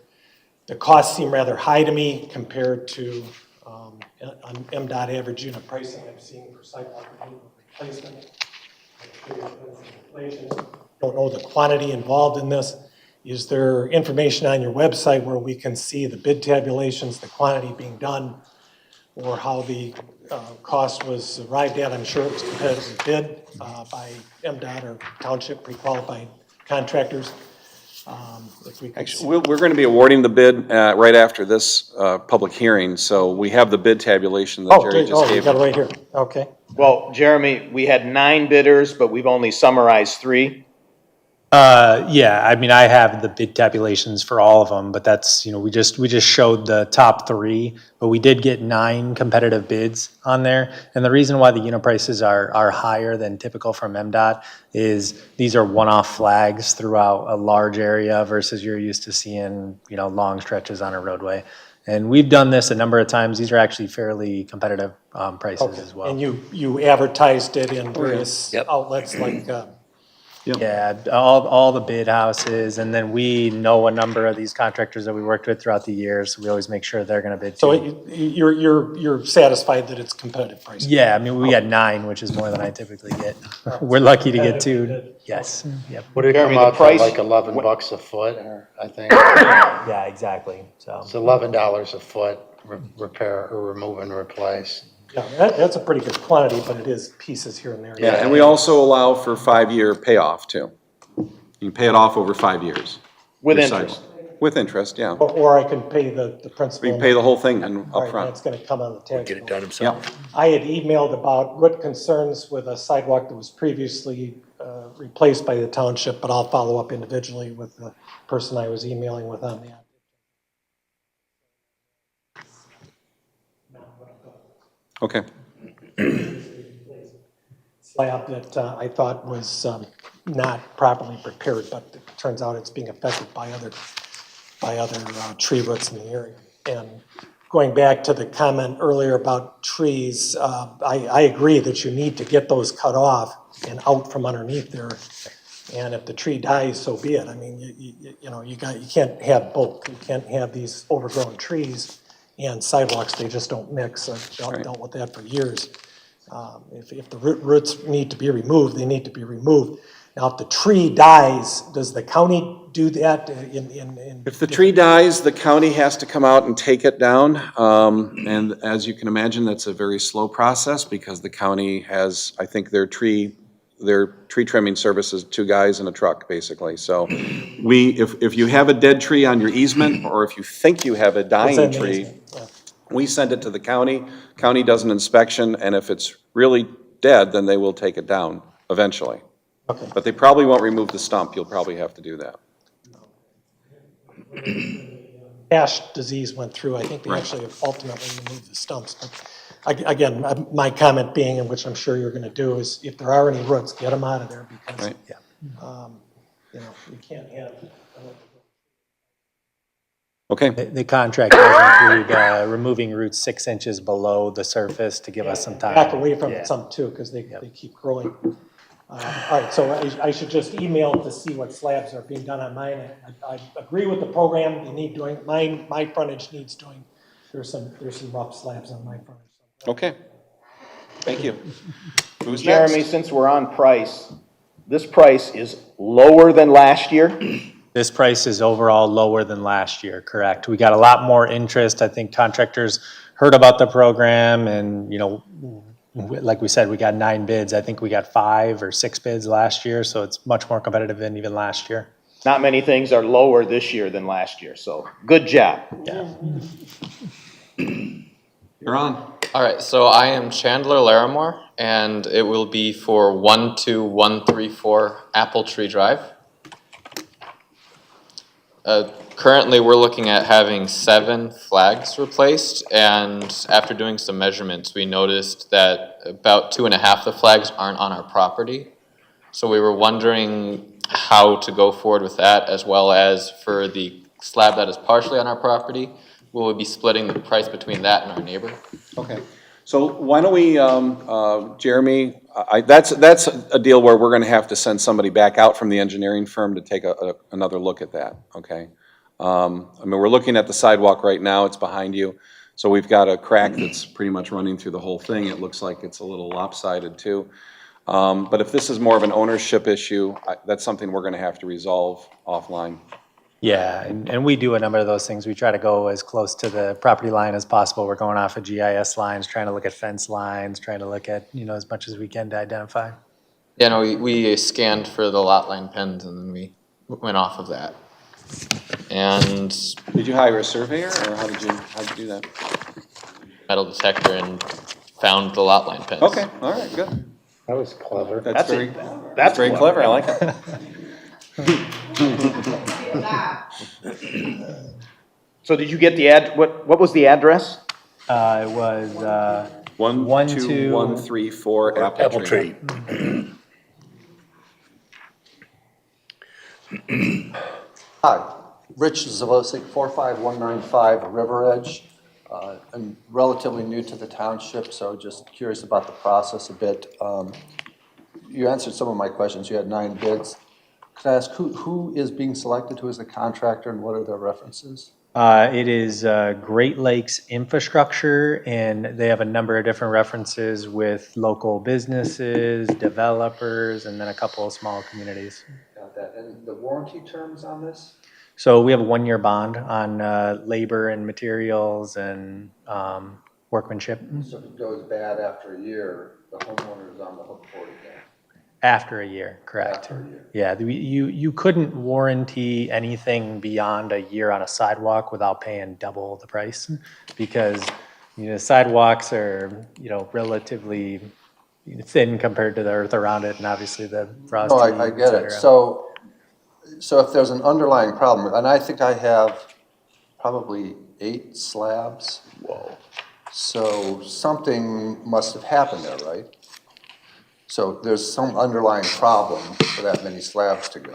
The costs seem rather high to me compared to MDOT average unit pricing I'm seeing for sidewalk replacement. Don't know the quantity involved in this. Is there information on your website where we can see the bid tabulations, the quantity being done, or how the cost was arrived at? I'm sure it was competitively bid by MDOT or township pre-qualified contractors. If we could Actually, we're going to be awarding the bid right after this public hearing, so we have the bid tabulation that Jerry just you gave. got it right here. Okay. Well, Jeremy, we had 9 bidders, but we've only summarized 3. Yeah, I mean, I have the bid tabulations for all of them, but that's, we just showed the top 3, but we did get 9 competitive bids on there. And the reason why the unit prices are higher than typical from MDOT is these are one-off flags throughout a large area versus you're used to seeing, long stretches on a roadway. And we've done this a number of times. These are actually fairly competitive prices as well. And you advertised it in various outlets like, Yeah, all the bid houses, and then we know a number of these contractors that we worked with throughout the years, so we always make sure they're gonna bid so too. you're satisfied that it's competitive pricing? Yeah, I mean, we got 9, which is more than I typically get. We're lucky to get 2, yes, yep. Would it come Jeremy, the out to price- like $11 a foot, or I think Yeah, exactly, so. it's $11 a foot, repair or remove and replace. Yeah, that's a pretty good quantity, but it is pieces here and there. Yeah, and we also allow for 5-year payoff too. You can pay it off over 5 years. With Your interest. side. With interest, yeah. Or I can pay the principal. We can pay the whole thing and Right, upfront. that's gonna come on the tax Get it bill. done himself. I had emailed about root concerns with a sidewalk that was previously replaced by the township, but I'll follow up individually with the person I was emailing with on that. Okay. Slab that I thought was not properly prepared, but it turns out it's being affected by other tree roots in the area. And going back to the comment earlier about trees, I agree that you need to get those cut off and out from underneath there. And if the tree dies, so be it. I mean, you can't have both. You can't have these overgrown trees and sidewalks. They just don't mix. I've dealt with that for years. If the roots need to be removed, they need to be removed. Now, if the tree dies, does the county do that If the tree dies, the county has to come out and take it down. And as you can imagine, that's a very slow process because the county has, I think, their tree trimming service is 2 guys in a truck, basically. So if you have a dead tree on your easement, or if you think you have a dying tree, we send it to the county. County does an inspection, and if it's really dead, then they will take it down eventually. But they probably won't remove the stump, you'll probably have to do that. Ash disease went through, I think they actually ultimately removed the stumps. But again, my comment being, and which I'm sure you're going to do, is if there are any roots, get them out of there because, Right. you can't have. Okay, The contract does include removing roots 6 inches below the surface to give us some time. Back away from Yeah. it some too, because they keep growing. All right, so I should just email to see what slabs are being done on mine. I agree with the program, they need doing, my frontage needs doing. There's some rough slabs on my frontage. okay. Thank you. Who's next? Jeremy, since we're on price, this price is lower than last year? This price is overall lower than last year, correct? We got a lot more interest. I think contractors heard about the program and, like we said, we got 9 bids. I think we got 5 or 6 bids last year, so it's much more competitive than even last year. Not many things are lower this year than last year, so good job. Yeah. You're on. All right, so I am Chandler Larimore, and it will be for 12134 Apple Tree Drive. Currently, we're looking at having 7 flags replaced, and after doing some measurements, we noticed that about 2.5 of the flags aren't on our property. So we were wondering how to go forward with that, as well as for the slab that is partially on our property, will we be splitting the price between that and our neighbor? Okay, so why don't we, Jeremy, that's a deal where we're gonna have to send somebody back out from the engineering firm to take another look at that, okay? I mean, we're looking at the sidewalk right now, it's behind you. So we've got a crack that's pretty much running through the whole thing. It looks like it's a little lopsided too. But if this is more of an ownership issue, that's something we're gonna have to resolve offline. Yeah, and we do a number of those things. We try to go as close to the property line as possible. We're going off of GIS lines, trying to look at fence lines, trying to look at, as much as we can to identify. Yeah, no, we scanned for the lot line pins, and then we went off of that. And Did you hire a surveyor, or how did you do that? metal detector and found the lot line pins. Okay, all right, good. That was clever. That's very clever, I like it. So did you get what was the address? It was 12134 Apple Tree. Hi, Rich Zavosik, 45195 River Edge. I'm relatively new to the township, so just curious about the process a bit. You answered some of my questions. You had 9 bids. Could I ask who is being selected? Who is the contractor, and what are their references? It is Great Lakes Infrastructure, and they have a number of different references with local businesses, developers, and then a couple of small communities. Got that. And the warranty terms on this? So we have a 1-year bond on labor and materials and workmanship. So if it goes bad after a year, the homeowner is on the hook for it again? After a year, correct. After a year. Yeah, you couldn't warranty anything beyond a year on a sidewalk without paying double the price, because sidewalks are relatively thin compared to the earth around it, and obviously the frosty. No, I get it. So if there's an underlying problem, and I think I have probably 8 slabs. Whoa. So something must have happened there, right? So there's some underlying problem for that many slabs to go.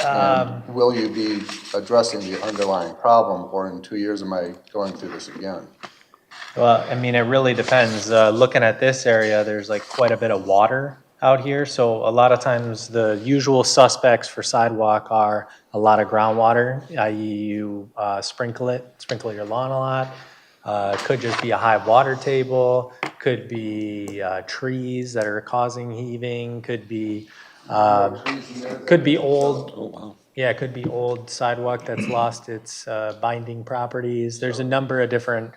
And will you be addressing the underlying problem, or in 2 years am I going through this again? Well, I mean, it really depends. Looking at this area, there's like quite a bit of water out here. So a lot of times the usual suspects for sidewalk are a lot of groundwater, i.e. you sprinkle your lawn a lot. Could just be a high water table, could be trees that are causing heaving, could be old. Oh, wow. Yeah, it could be old sidewalk that's lost its binding properties. There's a number of different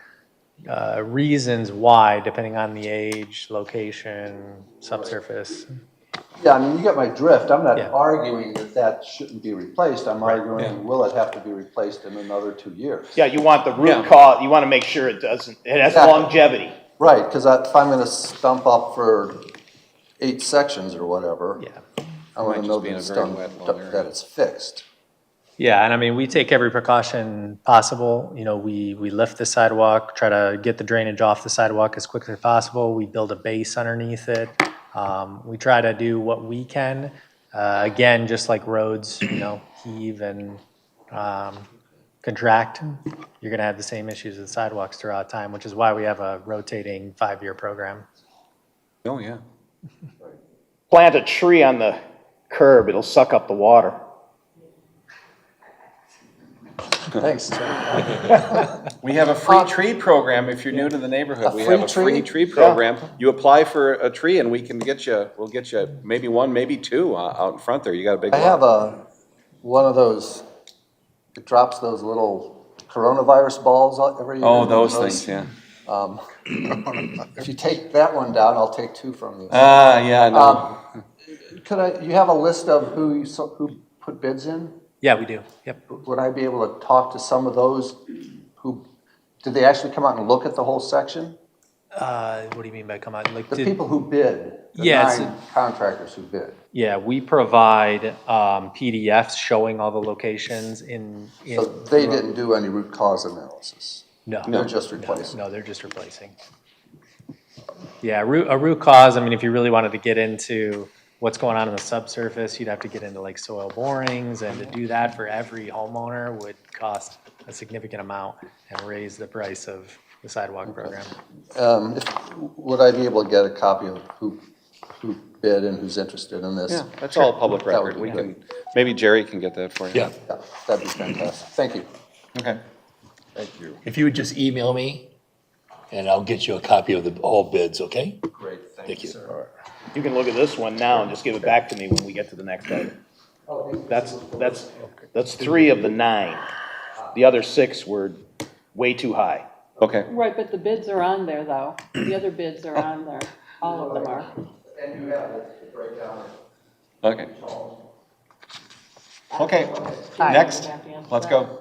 reasons why, depending on the age, location, subsurface. Yeah, I mean, you get my drift. I'm not Yeah. arguing that shouldn't be replaced. I'm arguing, will it have to be replaced in another 2 years? Yeah, you want the root cause, you want to make sure it has Exactly. longevity. Right, because if I'm going to stump up for 8 sections or whatever, Yeah. I want Might to know just be in that a it's very done, wet, low area. that it's fixed. Yeah, and I mean, we take every precaution possible. You know, we lift the sidewalk, try to get the drainage off the sidewalk as quickly as possible. We build a base underneath it. We try to do what we can. Again, just like roads, you know, heave and contract, you're gonna have the same issues with sidewalks throughout time, which is why we have a rotating 5-year program. Oh, yeah. Plant a tree on the curb, it'll suck up the water. Thanks, Chuck. We have a free tree program if you're new to the neighborhood. A We free have a free tree? tree program. You apply for a tree and we'll get you maybe one, maybe two out in front there. You got a big I have lot. one of those, it drops those little coronavirus balls every year. Oh, those things, yeah. If you take that one down, I'll take 2 from you. Yeah, no. You have a list of who put bids in? Yeah, we do. Yep. Would I be able to talk to some of those did they actually come out and look at the whole section? What do you mean by come out? Like, The people who bid, the Yes. 9 contractors who bid. Yeah, we provide PDFs showing all the locations in. So they didn't do any root cause analysis? No. They're just replacing? No, they're just replacing. Yeah, a root cause, I mean, if you really wanted to get into what's going on in the subsurface, you'd have to get into like soil borings, and to do that for every homeowner would cost a significant amount and raise the price of the sidewalk program. Would I be able to get a copy of who bid and who's interested in this? Yeah, that's all public That would record. be We great. can, maybe Jerry can get that for you. Yeah. Yeah, that'd be fantastic. Thank you. Okay. Thank you. If you would just email me, and I'll get you a copy of all bids, okay? Great, Thank you. sir. You can look at this one now and just give it back to me when we get to the next item. That's 3 of the 9. The other 6 were way too high. Okay. Right, but the bids are on there, though. The other bids are on there. All of them are. And you have the breakdown. Okay. Okay, next, let's go.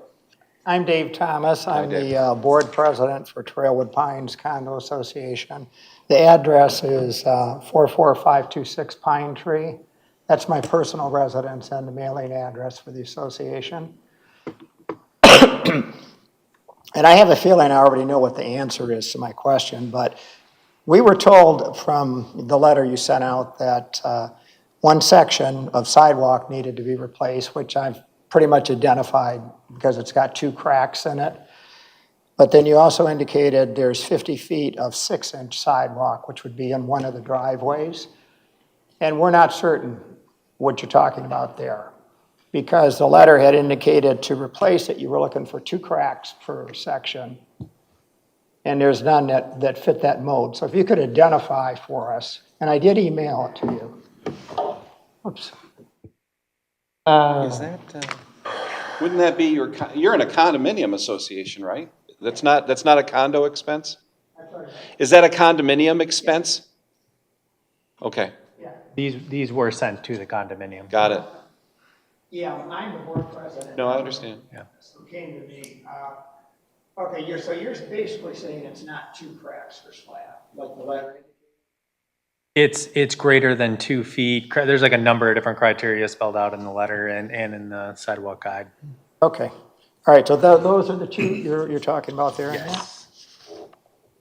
I'm Dave Thomas. I'm the board president for Trailwood Pines Condo Association. The address is 44526 Pine Tree. That's my personal residence and the mailing address for the association. And I have a feeling I already know what the answer is to my question, but we were told from the letter you sent out that one section of sidewalk needed to be replaced, which I've pretty much identified because it's got 2 cracks in it. But then you also indicated there's 50 feet of 6-inch sidewalk, which would be in one of the driveways. And we're not certain what you're talking about there, because the letter had indicated to replace it, you were looking for 2 cracks per section. And there's none that fit that mode. So if you could identify for us, and I did email it to you. Oops. Is that, wouldn't that be you're in a condominium association, right? That's not a condo expense? Is that a condominium expense? Okay, These were sent to the condominium. got it. Yeah, I'm the board president. No, I understand. Yeah. Who came to me. Okay, so you're basically saying it's not 2 cracks per slab, like the letter indicated? It's greater than 2 feet. There's like a number of different criteria spelled out in the letter and in the sidewalk guide. Okay. All right, so those are the 2 you're talking about there? Yes.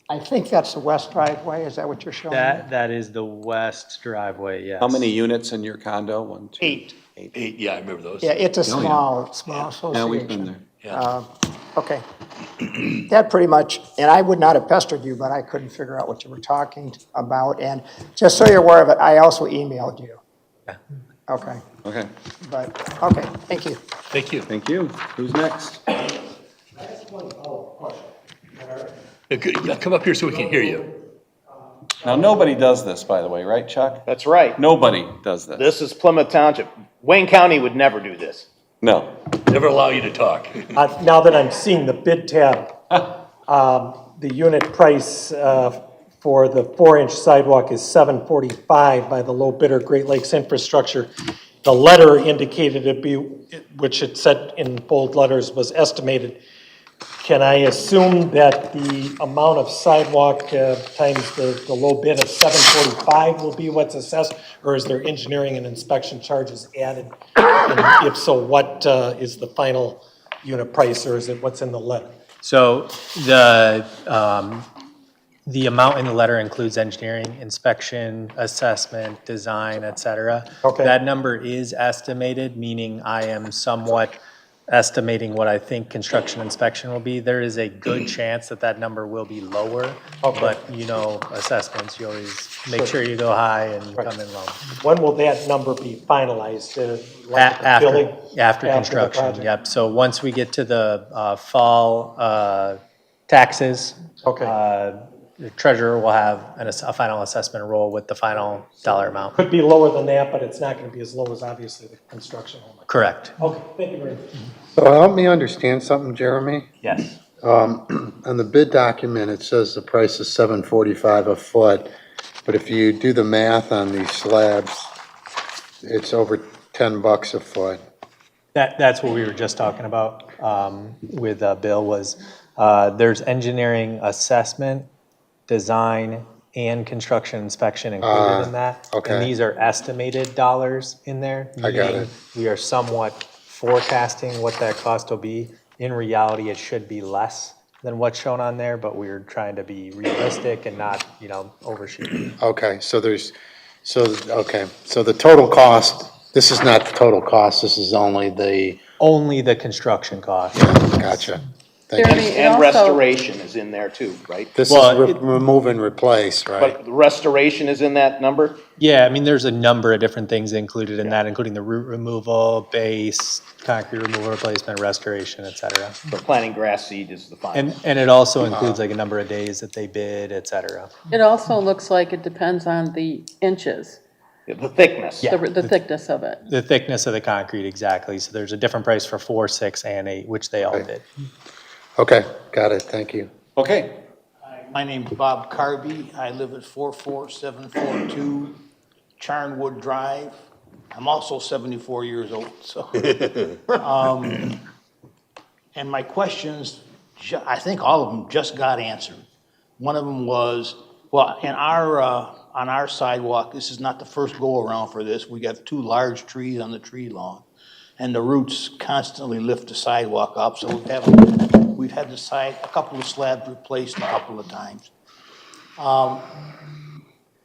I think that's the west driveway. Is that what you're showing? That is the west driveway, yes. How many units in your condo? 1, 2? 8. 8, yeah, I remember those. Yeah, it's a small Yeah, association. we've been there. Yeah. Okay. That pretty much, and I would not have pestered you, but I couldn't figure out what you were talking about. And just so you're aware of it, I also emailed you. Yeah. Okay, Okay, but, okay, thank you. Thank you. thank you. Who's next? Yeah, come up here so we can hear you. Now, nobody does this, by the way, right, Chuck? That's right. Nobody does this. This is Plymouth Township. Wayne County would never do this. No. Never allow you to talk. Now that I'm seeing the bid tab, the unit price for the 4-inch sidewalk is $745 by the low bidder, Great Lakes Infrastructure. The letter indicated it be, which it said in bold letters, was estimated can I assume that the amount of sidewalk times the low bid of 745 will be what's assessed? Or is there engineering and inspection charges added? And if so, what is the final unit price, or is it what's in the letter? So the amount in the letter includes engineering, inspection, assessment, design, et cetera. Okay. That number is estimated, meaning I am somewhat estimating what I think construction inspection will be. There is a good chance that that number will be lower. Okay. But you know, assessments, you always make sure you go high and you come in low. When will that number be finalized? Like the billing? After the construction, project? yep. So once we get to the fall taxes. Okay. The treasurer will have a final assessment roll with the final dollar amount. Could be lower than that, but it's not going to be as low as obviously the construction. Correct. Okay, thank you very much. So help me understand something, Jeremy. Yes. On the bid document, it says the price is $745 a foot, but if you do the math on these slabs, it's over $10 a foot. That's what we were just talking about with Bill was there's engineering assessment, design, and construction inspection included in that. Okay. And these are estimated dollars in there. I got meaning it. We are somewhat forecasting what that cost will be. In reality, it should be less than what's shown on there, but we're trying to be realistic and not, overshoot. Okay, so the total cost, this is not the total cost, this is only the, Only the construction cost. gotcha. Thank Jeremy, you. it And also- restoration is in there too, right? This Well, is remove and replace, right? But the restoration is in that number? Yeah, I mean, there's a number of different things included in that, including the root removal, base, concrete removal, replacement, restoration, et cetera. So planting grass seed is the final. And it also includes like a number of days that they bid, et cetera. It also looks like it depends on the inches, The thickness. Yeah. the thickness of it. The thickness of the concrete, exactly. So there's a different price for 4, 6, and 8, which they all bid. Okay, got it, thank you. Okay, My name's Bob Carby. I live at 44742 Charnwood Drive. I'm also 74 years old, so. And my questions, I think all of them just got answered. One of them was, well, on our sidewalk, this is not the first go-around for this. We got 2 large trees on the tree lawn, and the roots constantly lift the sidewalk up, so we've had a couple of slabs replaced a couple of times.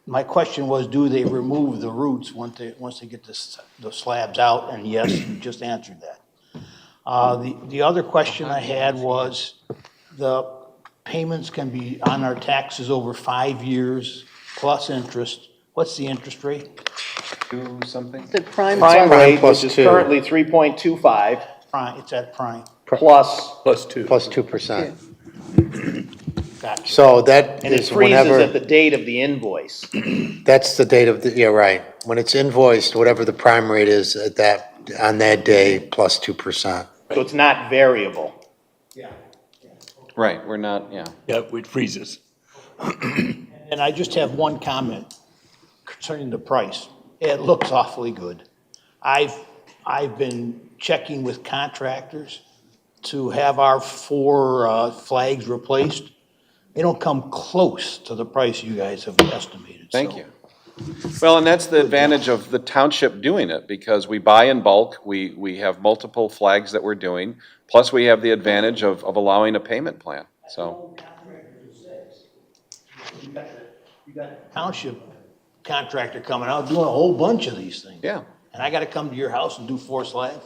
My question was, do they remove the roots once they get the slabs out? And yes, you just answered that. The other question I had was, the payments can be on our taxes over 5 years plus interest. What's the interest rate? do something? The prime. Prime rate, plus which is 2. currently 3.25, Prime, it's at prime. plus, Plus 2. Plus 2%. Gotcha. So that and it is freezes at whenever, the date of the invoice. that's the date of the, yeah, right. When it's invoiced, whatever the prime rate is on that day, plus 2%. So it's not variable. Right, we're not, yeah. Yep, it freezes. And I just have one comment concerning the price. It looks awfully good. I've been checking with contractors to have our 4 flags replaced. They don't come close to the price you guys have estimated. Thank so. you. Well, and that's the advantage of the township doing it, because we buy in bulk, we have multiple flags that we're doing, plus we have the advantage of allowing a payment plan, so. You got a township contractor coming out doing a whole bunch of these things. Yeah. And I gotta come to your house and do 4 slabs?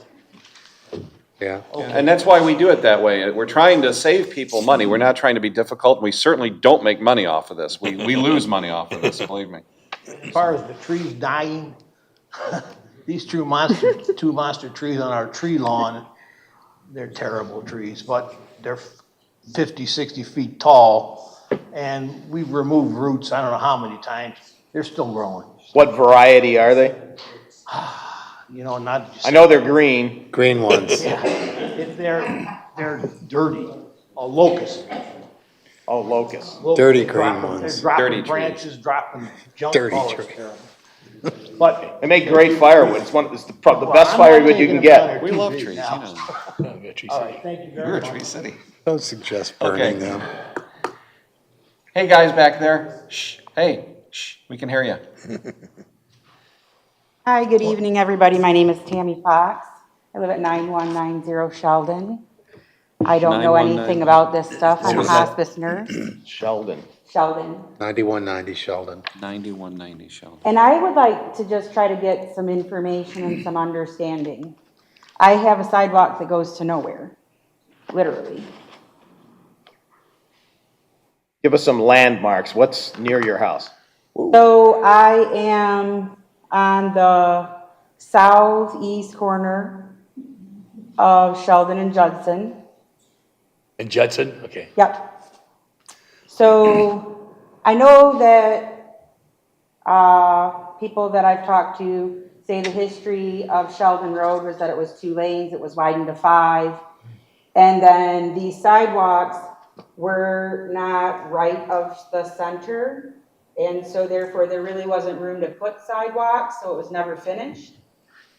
Yeah. And that's why we do it that way. We're trying to save people money. We're not trying to be difficult, and we certainly don't make money off of this. We lose money off of this, believe me. As far as the trees dying, these 2 monster trees on our tree lawn, they're terrible trees, but they're 50, 60 feet tall, and we've removed roots, I don't know how many times. They're still growing. What variety are they? You know, not. I know they're green. Green ones. Yeah, they're dirty, locust. Oh, locust. Dirty They're green dropping- ones. They're dropping Dirty trees. branches, dropping junk. Dirty Oh, it's tree. terrible. But They make great firewood. It's the well, best I'm not firewood you taking can it down get. there We too love big trees, now. you know. All right, thank you very You're a much. Tree City. Don't suggest Okay. burning them. Hey, guys back there. Shh, hey, shh, we can hear you. Hi, good evening, everybody. My name is Tammy Fox. I live at 9190 Sheldon. I don't know 919. anything about this stuff. I'm a was that? hospice nurse. Sheldon. Sheldon. 9190 Sheldon. 9190 Sheldon. And I would like to just try to get some information and some understanding. I have a sidewalk that goes to nowhere, literally. Give us some landmarks. What's near your house? So I am on the southeast corner of Sheldon and Judson. And Judson, okay. Yep. So I know that people that I've talked to say the history of Sheldon Road was that it was 2 lanes, it was widened to 5. And then these sidewalks were not right of the center. And so therefore there really wasn't room to put sidewalks, so it was never finished.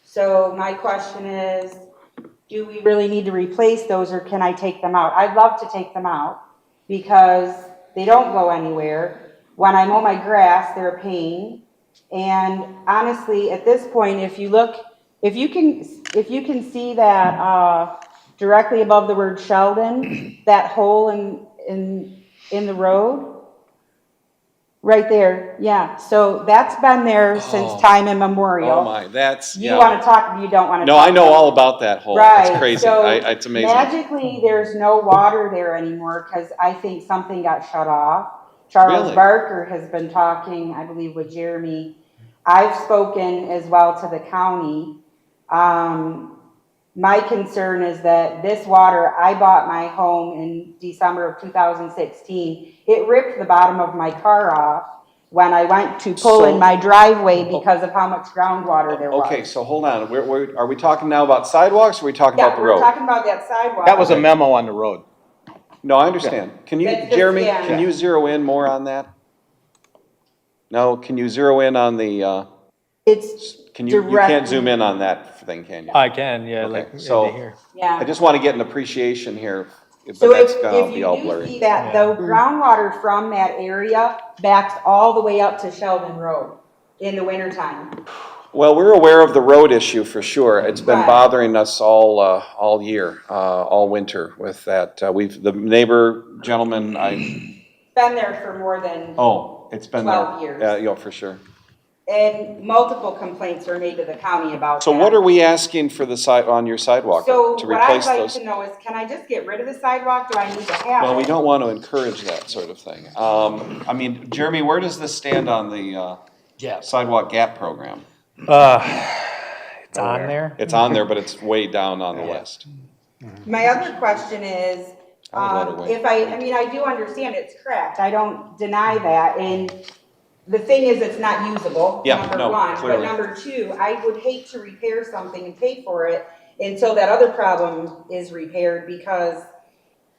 So my question is, do we really need to replace those or can I take them out? I'd love to take them out because they don't go anywhere. When I mow my grass, they're a pain. And honestly, at this point, if you can see that directly above the word Sheldon, that hole in the road, right there, yeah. So that's been there since time immemorial. Oh my, that's, You want to talk, you don't want to No, talk. I know all about that hole. Right. It's crazy. So It's amazing. magically, there's no water there anymore because I think something got shut off. Charles Really? Barker has been talking, I believe, with Jeremy. I've spoken as well to the county. My concern is that this water, I bought my home in December of 2016. It ripped the bottom of my car off when I went to pull in my driveway because of how much groundwater there was. Okay, so hold on. Are we talking now about sidewalks or are we talking about Yeah, the we're road? talking about that sidewalk. That was a memo on the road. No, I understand. Can you, That's just- Jeremy, yeah. can you zero in more on that? No, can you zero in on the, It's you can't zoom in on that thing, can you? I can, yeah, Okay, like so- into here. Yeah. I just want to get an appreciation here, but So that's if gonna be you all do blurry. see that, though, groundwater from that area backs all the way up to Sheldon Road in the wintertime. Well, we're aware of the road issue for sure. It's been Right. bothering us all year, all winter with that. The neighbor gentleman, Been there for more than, it's been there. 12 years. Yeah, for sure. and multiple complaints were made to the county about So that. what are we asking for on your sidewalk So to what I'd replace like those? to know is, can I just get rid of the sidewalk? Do I need to have it? Well, we don't want to encourage that sort of thing. I mean, Jeremy, where does this stand on the sidewalk gap program? It's on there. It's on there, but it's way down on the list. My other question is, I would let her wait. I do understand it's cracked, I don't deny that, and the thing is, it's not usable, Yeah, number no, one. clearly. But number two, I would hate to repair something and pay for it until that other problem is repaired, because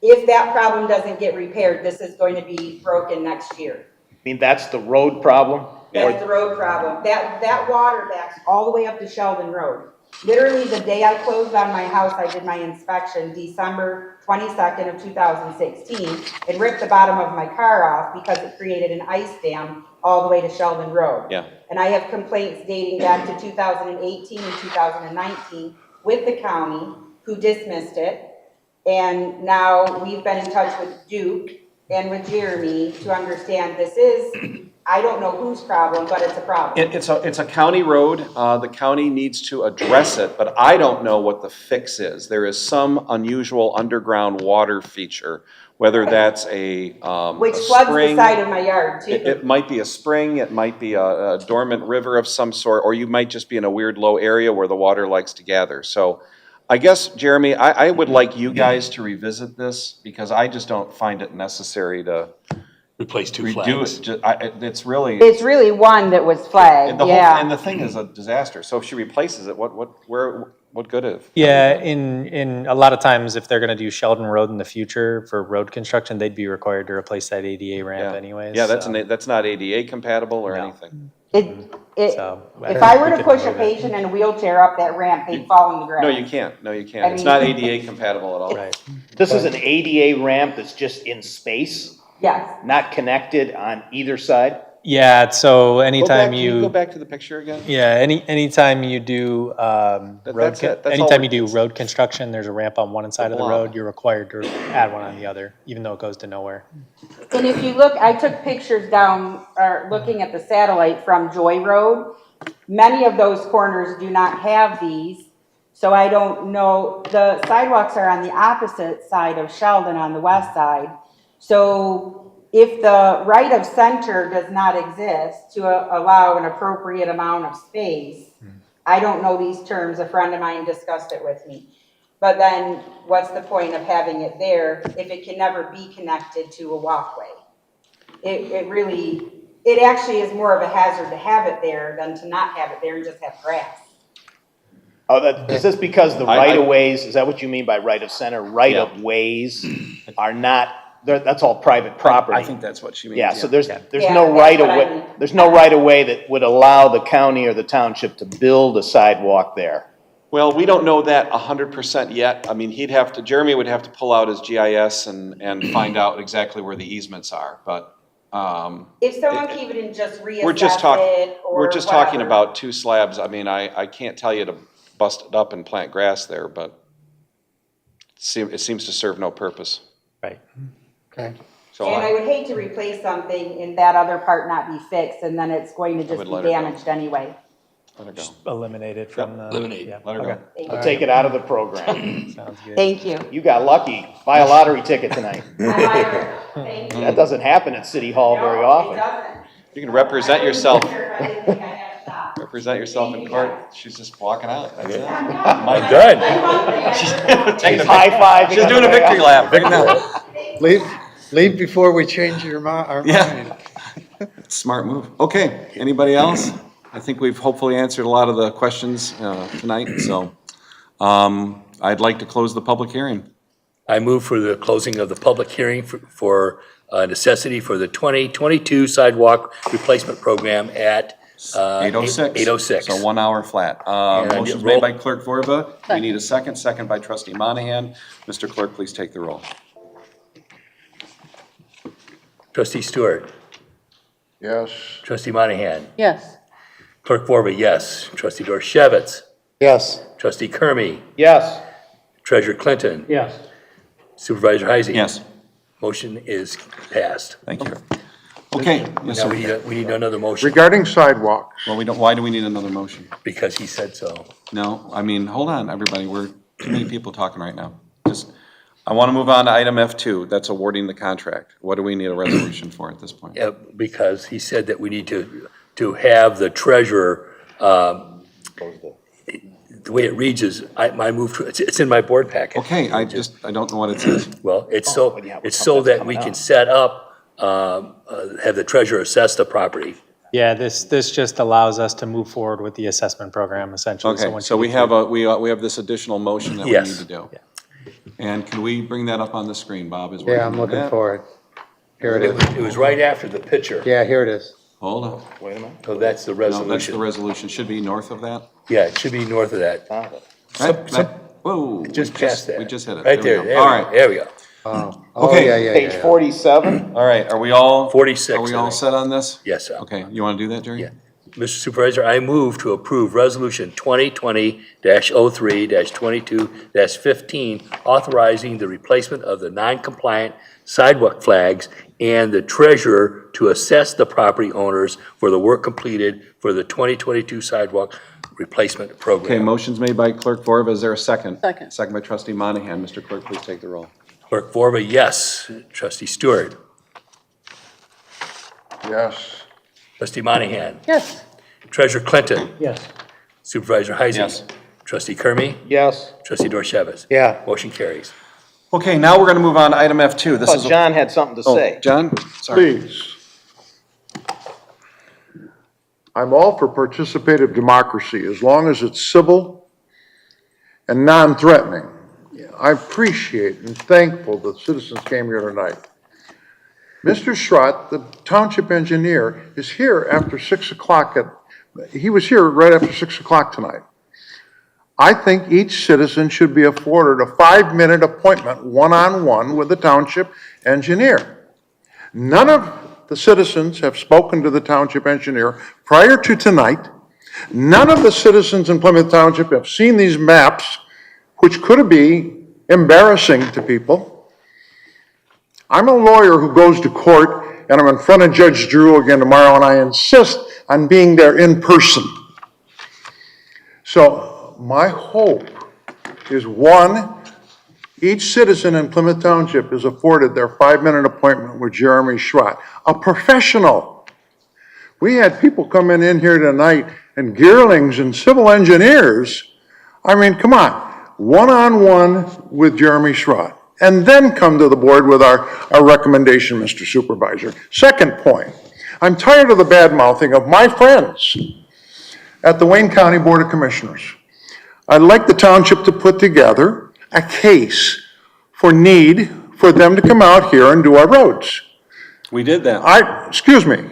if that problem doesn't get repaired, this is going to be broken next year. I mean, that's the road problem? That's the road problem. That water backs all the way up to Sheldon Road. Literally, the day I closed on my house, I did my inspection, December 22nd of 2016. It ripped the bottom of my car off because it created an ice dam all the way to Sheldon Road. Yeah. And I have complaints dating back to 2018 and 2019 with the county, who dismissed it. And now we've been in touch with Duke and with Jeremy to understand this is, I don't know whose problem, but it's a problem. It's a county road. The county needs to address it, but I don't know what the fix is. There is some unusual underground water feature, whether that's a Which a floods the spring. side of my yard too. It might be a spring, it might be a dormant river of some sort, or you might just be in a weird low area where the water likes to gather. So I guess, Jeremy, I would like you guys to revisit this because I just don't find it necessary to Replace two redo flags. it. It's really. It's really one that was flagged, And the yeah. and the thing is a disaster. So if she replaces it, what good if? Yeah, in a lot of times, if they're gonna do Sheldon Road in the future for road construction, they'd be required to replace that ADA ramp anyways. Yeah, so. that's not ADA compatible or anything. If I were to push a patient in a wheelchair up that ramp, they'd fall in the grass. No, you can't. No, you can't. I It's mean- not ADA compatible at all. Right. This is an ADA ramp that's just in space, Yes. not connected on either side? Yeah, so Go back, anytime can you go back to the picture again? yeah, anytime you do, that's it. That's all anytime you we're- do road construction, there's a ramp on one side of the blob. road, you're required to add one on the other, even though it goes to nowhere. And if you look, I took pictures down, or looking at the satellite from Joy Road. Many of those corners do not have these, so I don't know. The sidewalks are on the opposite side of Sheldon on the west side. So if the right of center does not exist to allow an appropriate amount of space, I don't know these terms. A friend of mine discussed it with me. But then what's the point of having it there if it can never be connected to a walkway? It actually is more of a hazard to have it there than to not have it there and just have grass. Oh, is this because the right of ways, is that what you mean by right of center? Right Yeah. of ways are not, that's all private property. I think that's what she means. Yeah, so there's Yeah, no that's right of what I way, mean. there's no right of way that would allow the county or the township to build a sidewalk there. Well, we don't know that 100% yet. I mean, Jeremy would have to pull out his GIS and find out exactly where the easements are, but, If someone can even just we're just reassess it or we're just talking whatever. about 2 slabs. I mean, I can't tell you to bust it up and plant grass there, but it seems to serve no purpose. Right. Okay. So And I would hate to replace something and that other part not be fixed, and then it's going to just would be let her go. damaged anyway. let her go. Eliminate it from the. Eliminate. Yeah. Let her Okay. go. I'll take it out of the program. Sounds good. Thank you. You got lucky. Buy a lottery ticket tonight. Thank you. That doesn't happen at City Hall very No, often. it doesn't. You can represent yourself. I didn't think I had a shot. Represent yourself in court. She's just walking out. That's it. I'm done. Taking a High five. She's doing a victory lap right now. Leave before we change our mind. Yeah. Smart move. Okay, anybody else? I think we've hopefully answered a lot of the questions tonight, so I'd like to close the public hearing. I move for the closing of the public hearing for necessity for the 2022 sidewalk replacement program at 8:06. 8:06. So 1 hour flat. And Motion's roll- made by Clerk Vorba. We need a second by Trustee Monahan. Mr. Clerk, please take the roll. Trustee Stewart. Yes. Trustee Monahan. Yes. Clerk Borba, yes. Trustee Dorchevitz. Yes. Trustee Kermy. Yes. Treasurer Clinton. Yes. Supervisor Heisey. Yes. Motion is passed. Thank you. Okay, yes, Now, sir. we need another motion Regarding sidewalks, Well, why do we need another motion? because he said so. No, I mean, hold on, everybody, we're, too many people talking right now. I want to move on to item F2, that's awarding the contract. What do we need a resolution for at this point? Yeah, because he said that we need to have the treasurer, the way it reads is, I move to, it's in my board packet. Okay, I don't know what it says. Well, it's so that we can set up, have the treasurer assess the property. Yeah, this just allows us to move forward with the assessment program essentially. Okay, once so you we get have through- we have this additional motion that we Yes. need to do. And can we bring that up on the screen, Bob? Is where yeah, you I'm need looking that? for it. Here it is. It was right after the picture. Yeah, here it is. Hold on. Wait a minute. So that's the No, that's the resolution. resolution. Should be north of that. Yeah, it should be north of that. Right? Whoa. Just past that. We just hit it. Right we there, go. there All we right. go, there we go. Oh, Okay, yeah, yeah, Page yeah. 47. All right, are we all? 46, Are we I all think. set on this? Yes, sir. Okay, you want to do that, Jerry? Yeah. Mr. Supervisor, I move to approve Resolution 2020-03-22-15, authorizing the replacement of the non-compliant sidewalk flags and the treasurer to assess the property owners for the work completed for the 2022 sidewalk replacement Okay, program. motion's made by Clerk Vorba. Is there a second? Second. Second by Trustee Monahan. Mr. Clerk, please take the roll. Clerk Vorba, yes. Trustee Stewart. Yes. Trustee Monahan. Yes. Treasurer Clinton. Yes. Supervisor Heisey. Yes. Trustee Kermy. Yes. Trustee Dorchevitz. Yeah. Motion carries. Okay, now we're going to move on to item F2. This is. John had something to say. John? Sorry. Please. I'm all for participative democracy as long as it's civil and non-threatening. I appreciate and thankful that citizens came here tonight. Mr. Schrott, the township engineer, is here after 6 o'clock He was here right after 6 o'clock tonight. I think each citizen should be afforded a 5-minute appointment, one-on-one with the township engineer. None of the citizens have spoken to the township engineer prior to tonight. None of the citizens in Plymouth Township have seen these maps, which could be embarrassing to people. I'm a lawyer who goes to court, and I'm in front of Judge Drew again tomorrow, and I insist on being there in person. So my hope is, one, each citizen in Plymouth Township is afforded their 5-minute appointment with Jeremy Schrott, a professional. We had people coming in here tonight, and Gearlings and civil engineers. I mean, come on, one-on-one with Jeremy Schrott, and then come to the board with our recommendation, Mr. Supervisor. Second point, I'm tired of the bad-mouthing of my friends at the Wayne County Board of Commissioners. I'd like the township to put together a case for need for them to come out here and do our roads. We did that. Excuse me.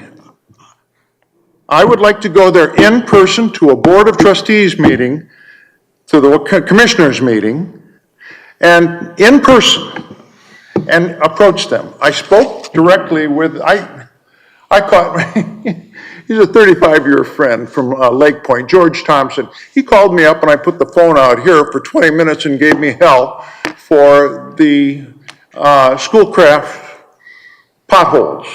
I would like to go there in person to a Board of Trustees meeting, to the Commissioners meeting, and in person, and approach them. I spoke directly with, I caught, he's a 35-year friend from Lake Point, George Thompson. He called me up and I put the phone out here for 20 minutes and gave me hell for the Schoolcraft potholes.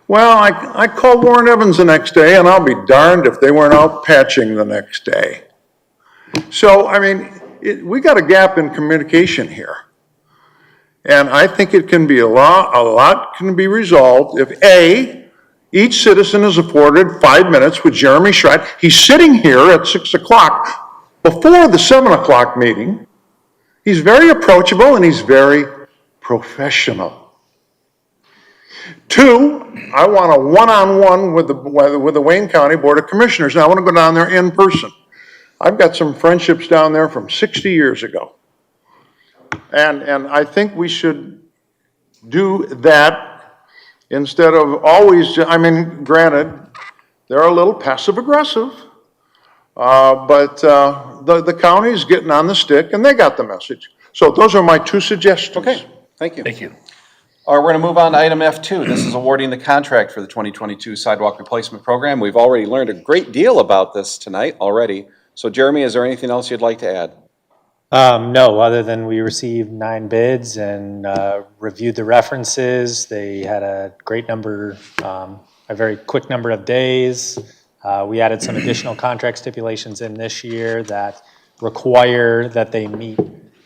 Well, I called Warren Evans the next day, and I'll be darned if they weren't out patching the next day. So, I mean, we got a gap in communication here. And I think it can be a lot can be resolved if A, each citizen is afforded 5 minutes with Jeremy Schrott. He's sitting here at 6 o'clock before the 7 o'clock meeting. He's very approachable and he's very professional. Two, I want a one-on-one with the Wayne County Board of Commissioners. Now, I want to go down there in person. I've got some friendships down there from 60 years ago. And I think we should do that instead of always, I mean, granted, they're a little passive-aggressive, but the county's getting on the stick and they got the message. So those are my two suggestions. Okay, thank you. Thank you. All right, we're going to move on to item F2. This is awarding the contract for the 2022 sidewalk replacement program. We've already learned a great deal about this tonight already. So Jeremy, is there anything else you'd like to add? No, other than we received 9 bids and reviewed the references. They had a great number, a very quick number of days. We added some additional contract stipulations in this year that require that they meet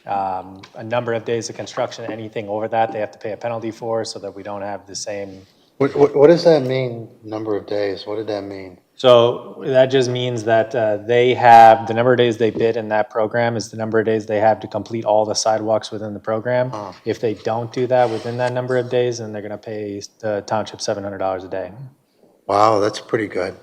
a number of days of construction. Anything over that, they have to pay a penalty for, so that we don't have the same. What does that mean, number of days? What did that mean? So that just means that they have, the number of days they bid in that program is the number of days they have to complete all the sidewalks within the program. If they don't do that within that number of days, then they're going to pay the township $700 a day. Wow, that's pretty good.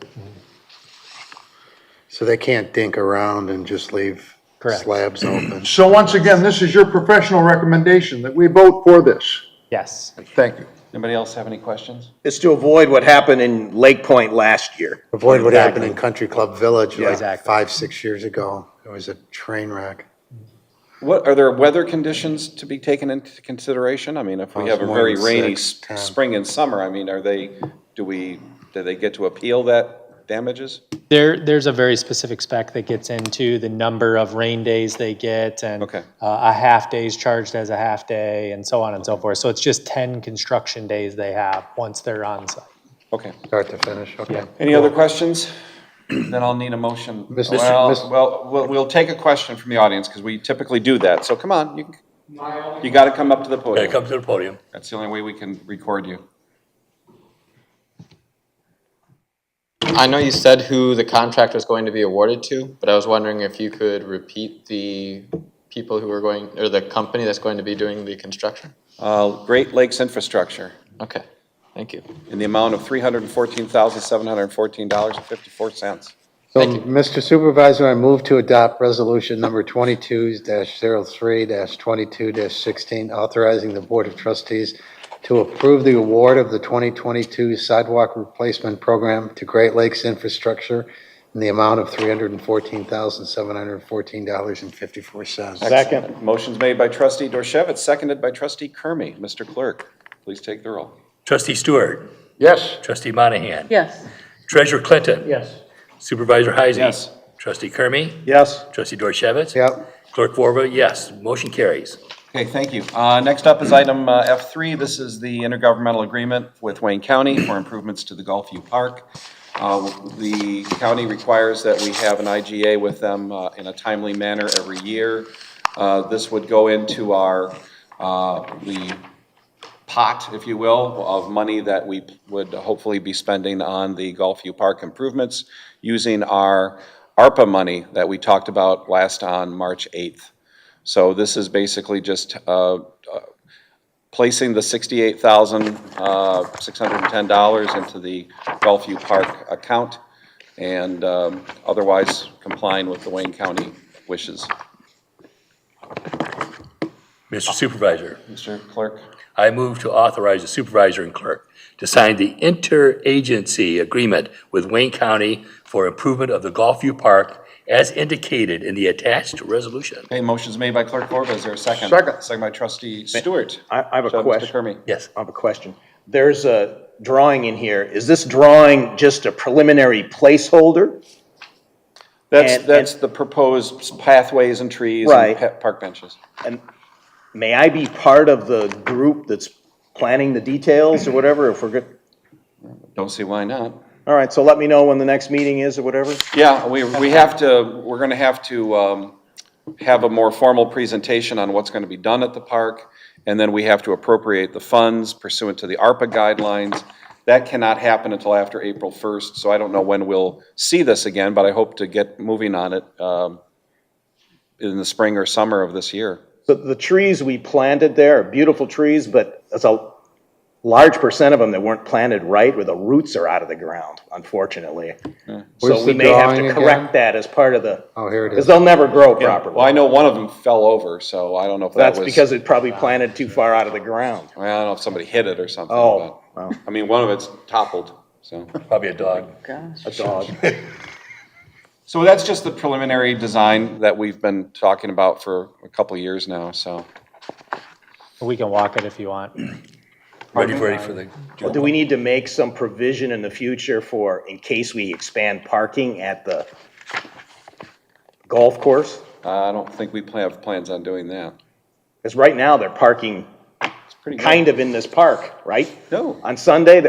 So they can't dink around and just leave slabs open. So once again, this is your professional recommendation that we vote for this. Yes. Thank you. Anybody else have any questions? It's to avoid what happened in Lake Point last year. Avoid what happened in Country Club Village like Exactly. 5-6 years ago. It was a train wreck. What, are there weather conditions to be taken into consideration? I mean, if we have a very rainy spring and summer, I mean, do they get to appeal that damages? There's a very specific spec that gets into the number of rain days they get, and a half day is charged as a half day, and so on and so forth. So it's just 10 construction days they have once they're on site. Okay. Start to finish, okay. Yeah. Any other questions? Then I'll need a motion. We'll take a question from the audience, because we typically do that. So come on, you got to come up to the podium. Yeah, come to the podium. That's the only way we can record you. I know you said who the contract was going to be awarded to, but I was wondering if you could repeat the people who are going, or the company that's going to be doing the construction? Great Lakes Infrastructure. Okay, thank you. In the amount of $314,714.54. So, Mr. Supervisor, I move to adopt resolution number 22-03-22-16, authorizing the Board of Trustees to approve the award of the 2022 sidewalk replacement program to Great Lakes Infrastructure in the amount of $314,714.54. Second. Motion's made by trustee Dorchevitz, seconded by trustee Kermy. Mr. Clerk, please take the roll. Trustee Stewart. Yes. Trustee Monahan. Yes. Treasurer Clinton. Yes. Supervisor Heisey. Yes. Trustee Kermy. Yes. Trustee Dorchevitz. Yep. Clerk Vorba, yes. Motion carries. Okay, thank you. Next up is item F3. This is the intergovernmental agreement with Wayne County for improvements to the Gulfview Park. The county requires that we have an IGA with them in a timely manner every year. This would go into our the pot, if you will, of money that we would hopefully be spending on the Gulfview Park improvements using our ARPA money that we talked about last on March 8th. So this is basically just placing the $68,610 into the Gulfview Park account and otherwise complying with the Wayne County wishes. Mr. Supervisor. Mr. Clerk. I move to authorize the supervisor and clerk to sign the interagency agreement with Wayne County for improvement of the Gulfview Park as indicated in the attached resolution. Okay, motion's made by Clerk Vorba. Is there a second? Second. Second by Trustee Stewart. I have a Mr. question. Kermy. Yes. I have a question. There's a drawing in here. Is this drawing just a preliminary placeholder? That's the proposed pathways and trees Right. and park benches. And may I be part of the group that's planning the details or whatever if we're good? Don't see why not. All right, so let me know when the next meeting is or whatever. Yeah, we're gonna have to have a more formal presentation on what's gonna be done at the park, and then we have to appropriate the funds pursuant to the ARPA guidelines. That cannot happen until after April 1st, so I don't know when we'll see this again, but I hope to get moving on it in the spring or summer of this year. So the trees we planted there are beautiful trees, but there's a large percent of them that weren't planted right, where the roots are out of the ground, unfortunately. So Where's we the may have drawing to again? correct that as part of the, Oh, here it because is. they'll never grow Yeah, properly. well, I know one of them fell over, so I don't know if that That's was. because it probably planted too far out of the ground. I don't know if somebody hit it or something. Oh, but- well. I mean, one of it's toppled, so. Probably a dog. A dog. So that's just the preliminary design that we've been talking about for a couple of years now, so. We can walk it if you want. Ready for the. Well, do we need to make some provision in the future for, in case we expand parking at the golf course? I don't think we have plans on doing that. Because right now, they're parking Pretty good. kind of in this park, right? No. On Sunday,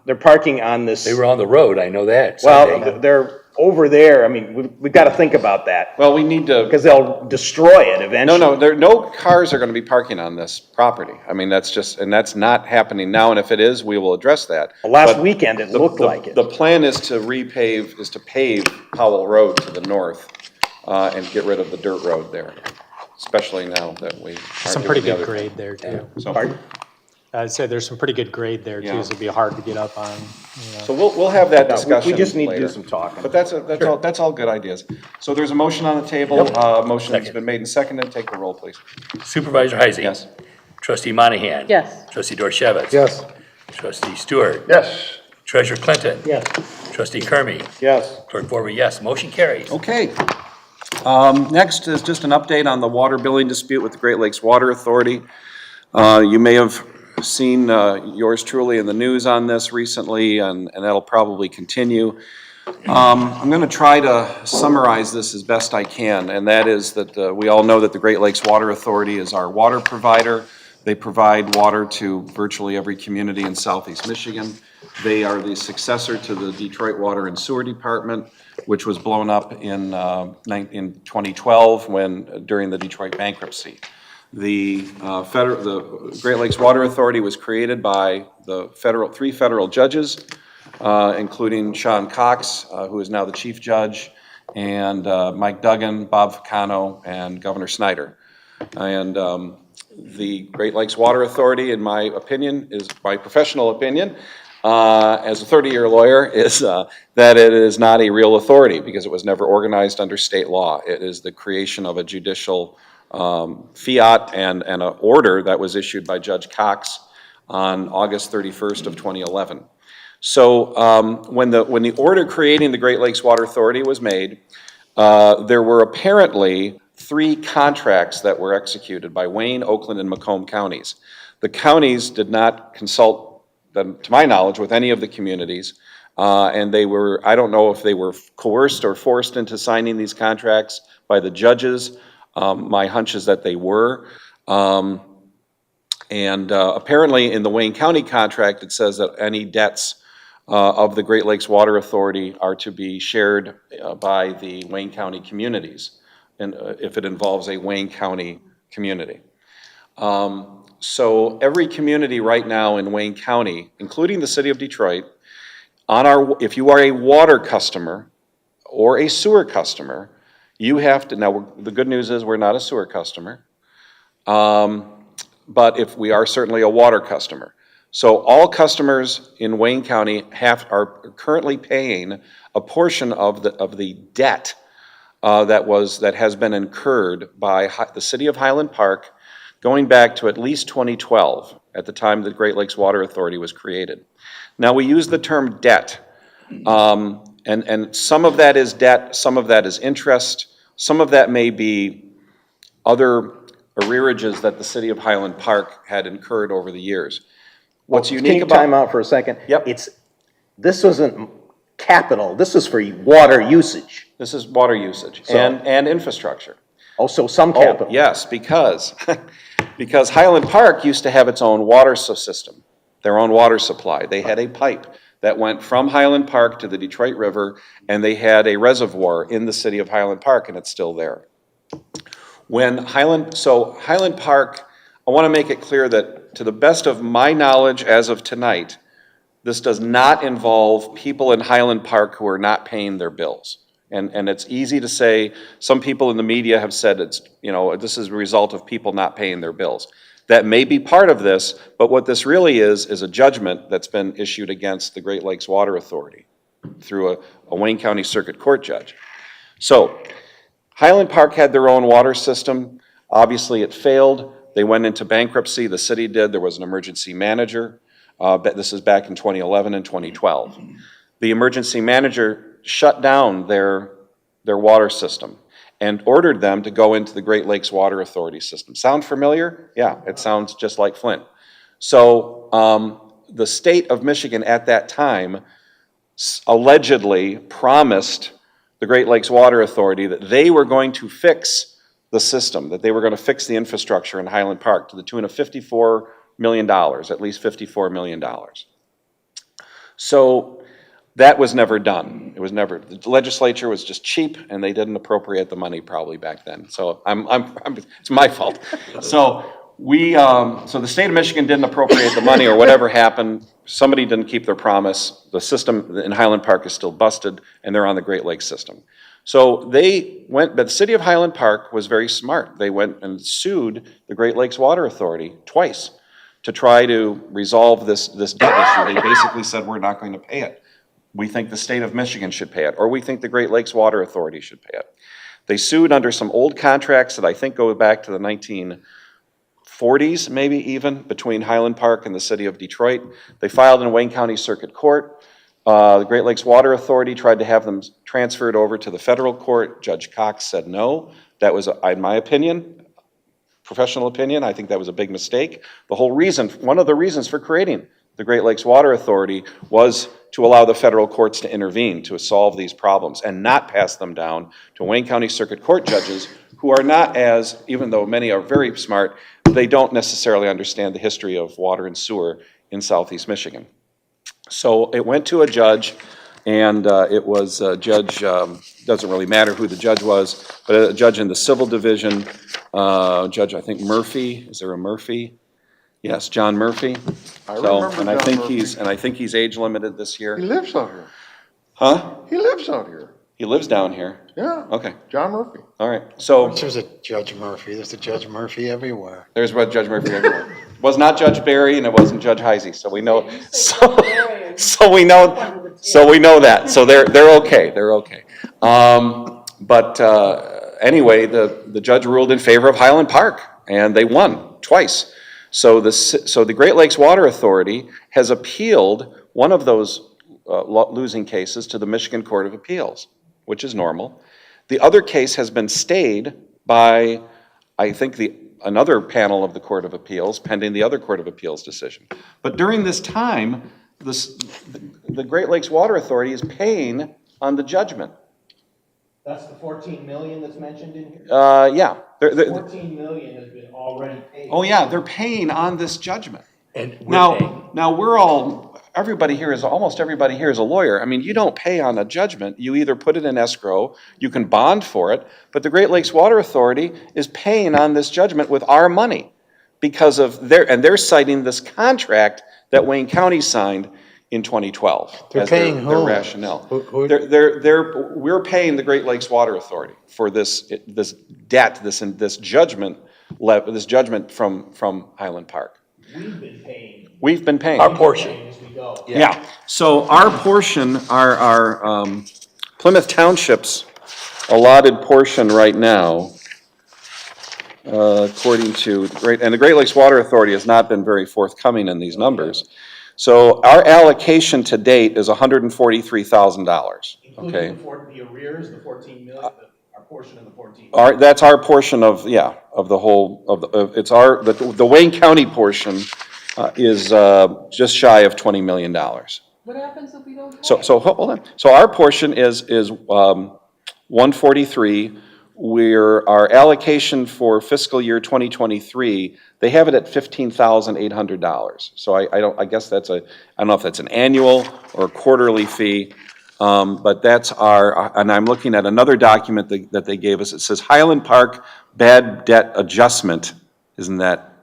they're parking on this. They were on the road, I know that. Sunday. Well, they're over there. I mean, we've got to think about that. Well, we need to. Because they'll destroy it eventually. No, no cars are gonna be parking on this property. I mean, that's not happening now, and if it is, we will address that. Last But weekend, it looked like it. The plan is to pave Powell Road to the north, and get rid of the dirt road there, especially now that we. aren't Some doing pretty the good other- grade there too. So, Pardon? I'd say there's some pretty good grade there Yeah. too, so it'd be hard to get up on, so we'll have that No, discussion we just need to do later. some talking. But that's all good ideas. So there's a motion on the table, motion's been made and seconded, take the roll, please. Supervisor Heisey. Yes. Trustee Monahan. Yes. Trustee Dorchevitz. Yes. Trustee Stewart. Yes. Treasurer Clinton. Yes. Trustee Kermy. Yes. Clerk Vorba, yes. Motion carries. Okay. Next is just an update on the water billing dispute with the Great Lakes Water Authority. You may have seen yours truly in the news on this recently, and that'll probably continue. I'm going to try to summarize this as best I can, and that is that we all know that the Great Lakes Water Authority is our water provider. They provide water to virtually every community in southeast Michigan. They are the successor to the Detroit Water and Sewer Department, which was blown up in 2012 during the Detroit bankruptcy. The Great Lakes Water Authority was created by the three federal judges, including Sean Cox, who is now the chief judge, and Mike Duggan, Bob Ficano, and Governor Snyder. And the Great Lakes Water Authority, in my opinion, is my professional opinion, as a 30-year lawyer, is that it is not a real authority because it was never organized under state law. It is the creation of a judicial fiat and an order that was issued by Judge Cox on August 31st of 2011. So when the order creating the Great Lakes Water Authority was made, there were apparently 3 contracts that were executed by Wayne, Oakland, and Macomb counties. The counties did not consult, to my knowledge, with any of the communities. And they were, I don't know if they were coerced or forced into signing these contracts by the judges. My hunch is that they were. Apparently in the Wayne County contract, it says that any debts of the Great Lakes Water Authority are to be shared by the Wayne County communities, and if it involves a Wayne County community. So every community right now in Wayne County, including the city of Detroit, if you are a water customer or a sewer customer, you have to, now the good news is we're not a sewer customer, but if we are certainly a water customer. So all customers in Wayne County are currently paying a portion of the debt that has been incurred by the city of Highland Park going back to at least 2012, at the time the Great Lakes Water Authority was created. Now, we use the term debt, and some of that is debt, some of that is interest, some of that may be other arrearages that the city of Highland Park had incurred over the years. What's unique about... Time out for a second? Yep. This wasn't capital, this is for water usage. This is water usage and infrastructure. Also some capital. Oh, yes, because Highland Park used to have its own water system, their own water supply. They had a pipe that went from Highland Park to the Detroit River, and they had a reservoir in the city of Highland Park, and it's still there. Highland Park, I want to make it clear that to the best of my knowledge as of tonight, this does not involve people in Highland Park who are not paying their bills. And it's easy to say, some people in the media have said this is a result of people not paying their bills. That may be part of this, but what this really is a judgment that's been issued against the Great Lakes Water Authority through a Wayne County Circuit Court judge. So Highland Park had their own water system. Obviously it failed. They went into bankruptcy, the city did. There was an emergency manager. This is back in 2011 and 2012. The emergency manager shut down their water system and ordered them to go into the Great Lakes Water Authority system. Sound familiar? Yeah, it sounds just like Flint. So the state of Michigan at that time allegedly promised the Great Lakes Water Authority that they were going to fix the system, that they were going to fix the infrastructure in Highland Park to the tune of $54 million, at least $54 million. So that was never done. It was never, the legislature was just cheap and they didn't appropriate the money probably back then. So it's my fault. So so the state of Michigan didn't appropriate the money or whatever happened. Somebody didn't keep their promise. The system in Highland Park is still busted and they're on the Great Lakes system. So but the city of Highland Park was very smart. They went and sued the Great Lakes Water Authority twice to try to resolve this debt issue. They basically said, we're not going to pay it. We think the state of Michigan should pay it, or we think the Great Lakes Water Authority should pay it. They sued under some old contracts that I think go back to the 1940s, maybe even, between Highland Park and the city of Detroit. They filed in Wayne County Circuit Court. The Great Lakes Water Authority tried to have them transferred over to the federal court. Judge Cox said no. That was, in my opinion, professional opinion, I think that was a big mistake. One of the reasons for creating the Great Lakes Water Authority was to allow the federal courts to intervene to solve these problems and not pass them down to Wayne County Circuit Court judges who are not even though many are very smart, they don't necessarily understand the history of water and sewer in Southeast Michigan. So it went to a judge, and it was a judge, doesn't really matter who the judge was, but a judge in the civil division, Judge, I think Murphy. Is there a Murphy? Yes, John Murphy. I remember John Murphy. I think he's age limited this year. He lives out here. Huh? He lives out here. He lives down here. Yeah. Okay. John Murphy. All right. So There's a Judge Murphy. There's a Judge Murphy everywhere. there's what Judge Murphy everywhere. It was not Judge Barry and it wasn't Judge Heisey. So we know. So we know that. So they're okay. They're okay. Anyway, the judge ruled in favor of Highland Park, and they won twice. So the Great Lakes Water Authority has appealed one of those losing cases to the Michigan Court of Appeals, which is normal. The other case has been stayed by, I think, another panel of the Court of Appeals, pending the other Court of Appeals decision. But during this time, the Great Lakes Water Authority is paying on the judgment. That's the 14 million that's mentioned in here? Yeah. 14 million has been already paid. Oh, yeah, they're paying on this judgment. And we're paying. Now, almost everybody here is a lawyer. I mean, you don't pay on a judgment. You either put it in escrow, you can bond for it, but the Great Lakes Water Authority is paying on this judgment with our money because of they're citing this contract that Wayne County signed in 2012. They're as paying their whom? rationale. Who- We're paying the Great Lakes Water Authority for this debt, this judgment from Highland Park. We've been paying. Our portion. Yeah, so our portion, our Plymouth Township's allotted portion right now, according to, and the Great Lakes Water Authority has not been very forthcoming in these numbers. So our allocation to date is $143,000, okay? Including the arrears, the 14 million, our portion of the 14 million. That's our portion of the whole, the Wayne County portion is just shy of $20 million. What happens if we don't pay? So hold on. So our portion is 143. Our allocation for fiscal year 2023, they have it at $15,800. So I guess I don't know if that's an annual or a quarterly fee, but that's and I'm looking at another document that they gave us. It says Highland Park Bad Debt Adjustment. Isn't that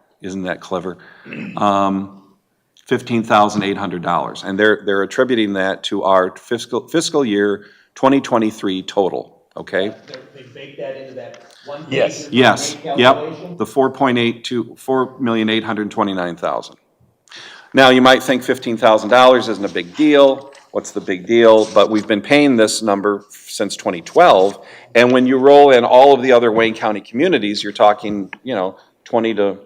clever? $15,800, and they're attributing that to our fiscal year 2023 total. Okay. They bake that into that one. Yes. Yes. Yep. The 4.8 to 4,829,000. Now you might think $15,000 isn't a big deal. What's the big deal? But we've been paying this number since 2012, and when you roll in all of the other Wayne County communities, you're talking 20 to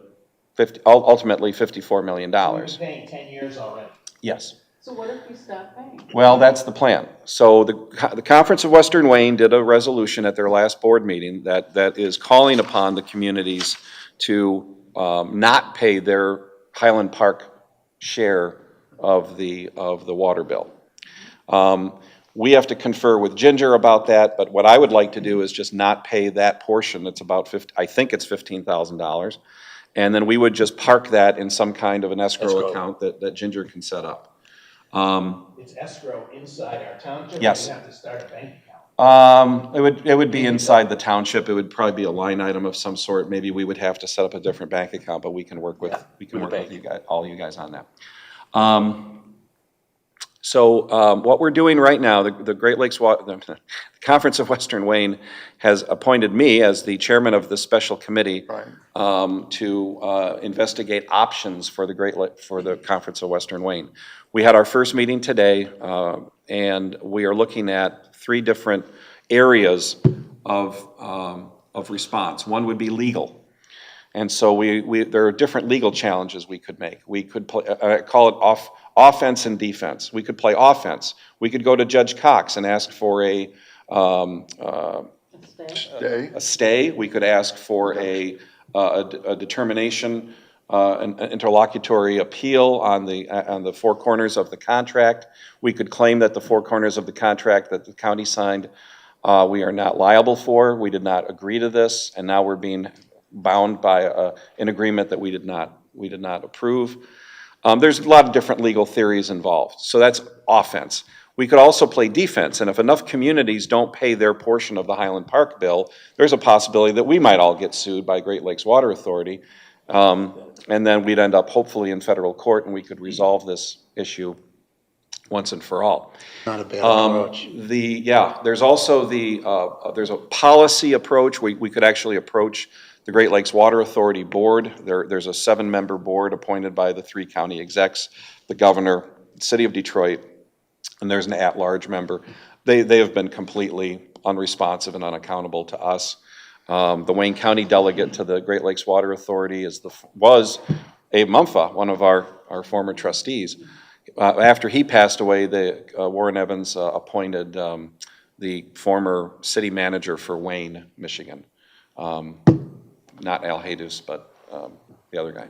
50, ultimately $54 million. We've been paying 10 years already. Yes. So what if we stop paying? Well, that's the plan. So the Conference of Western Wayne did a resolution at their last board meeting that is calling upon the communities to not pay their Highland Park share of the water bill. We have to confer with Ginger about that, but what I would like to do is just not pay that portion. It's about I think it's $15,000. And then we would just park that in some kind of an escrow account that Ginger can set up. It's escrow inside our township? Yes. We have to start a bank account? It would be inside the township. It would probably be a line item of some sort. Maybe we would have to set up a different bank account, but we can work with you guys, all you guys on that. What we're doing right now, the Great Lakes the Conference of Western Wayne has appointed me as the chairman of the special committee to investigate options for the Conference of Western Wayne. We had our first meeting today, and we are looking at 3 different areas of response. One would be legal. And so there are different legal challenges we could make. We could call it offense and defense. We could play offense. We could go to Judge Cox and ask for a stay. We could ask for a determination, an interlocutory appeal on the 4 corners of the contract. We could claim that the 4 corners of the contract that the county signed, we are not liable for. We did not agree to this, and now we're being bound by an agreement that we did not approve. There's a lot of different legal theories involved. So that's offense. We could also play defense, and if enough communities don't pay their portion of the Highland Park bill, there's a possibility that we might all get sued by Great Lakes Water Authority, and then we'd end up hopefully in federal court, and we could resolve this issue once and for all. Not a bad approach. There's also there's a policy approach. We could actually approach the Great Lakes Water Authority board. There's a 7-member board appointed by the 3 county execs, the governor, the city of Detroit, and there's an at-large member. They have been completely unresponsive and unaccountable to us. The Wayne County delegate to the Great Lakes Water Authority was Abe Mumfa, one of our former trustees, after he passed away, Warren Evans appointed the former city manager for Wayne, Michigan. Not Al Haydus, but the other guy.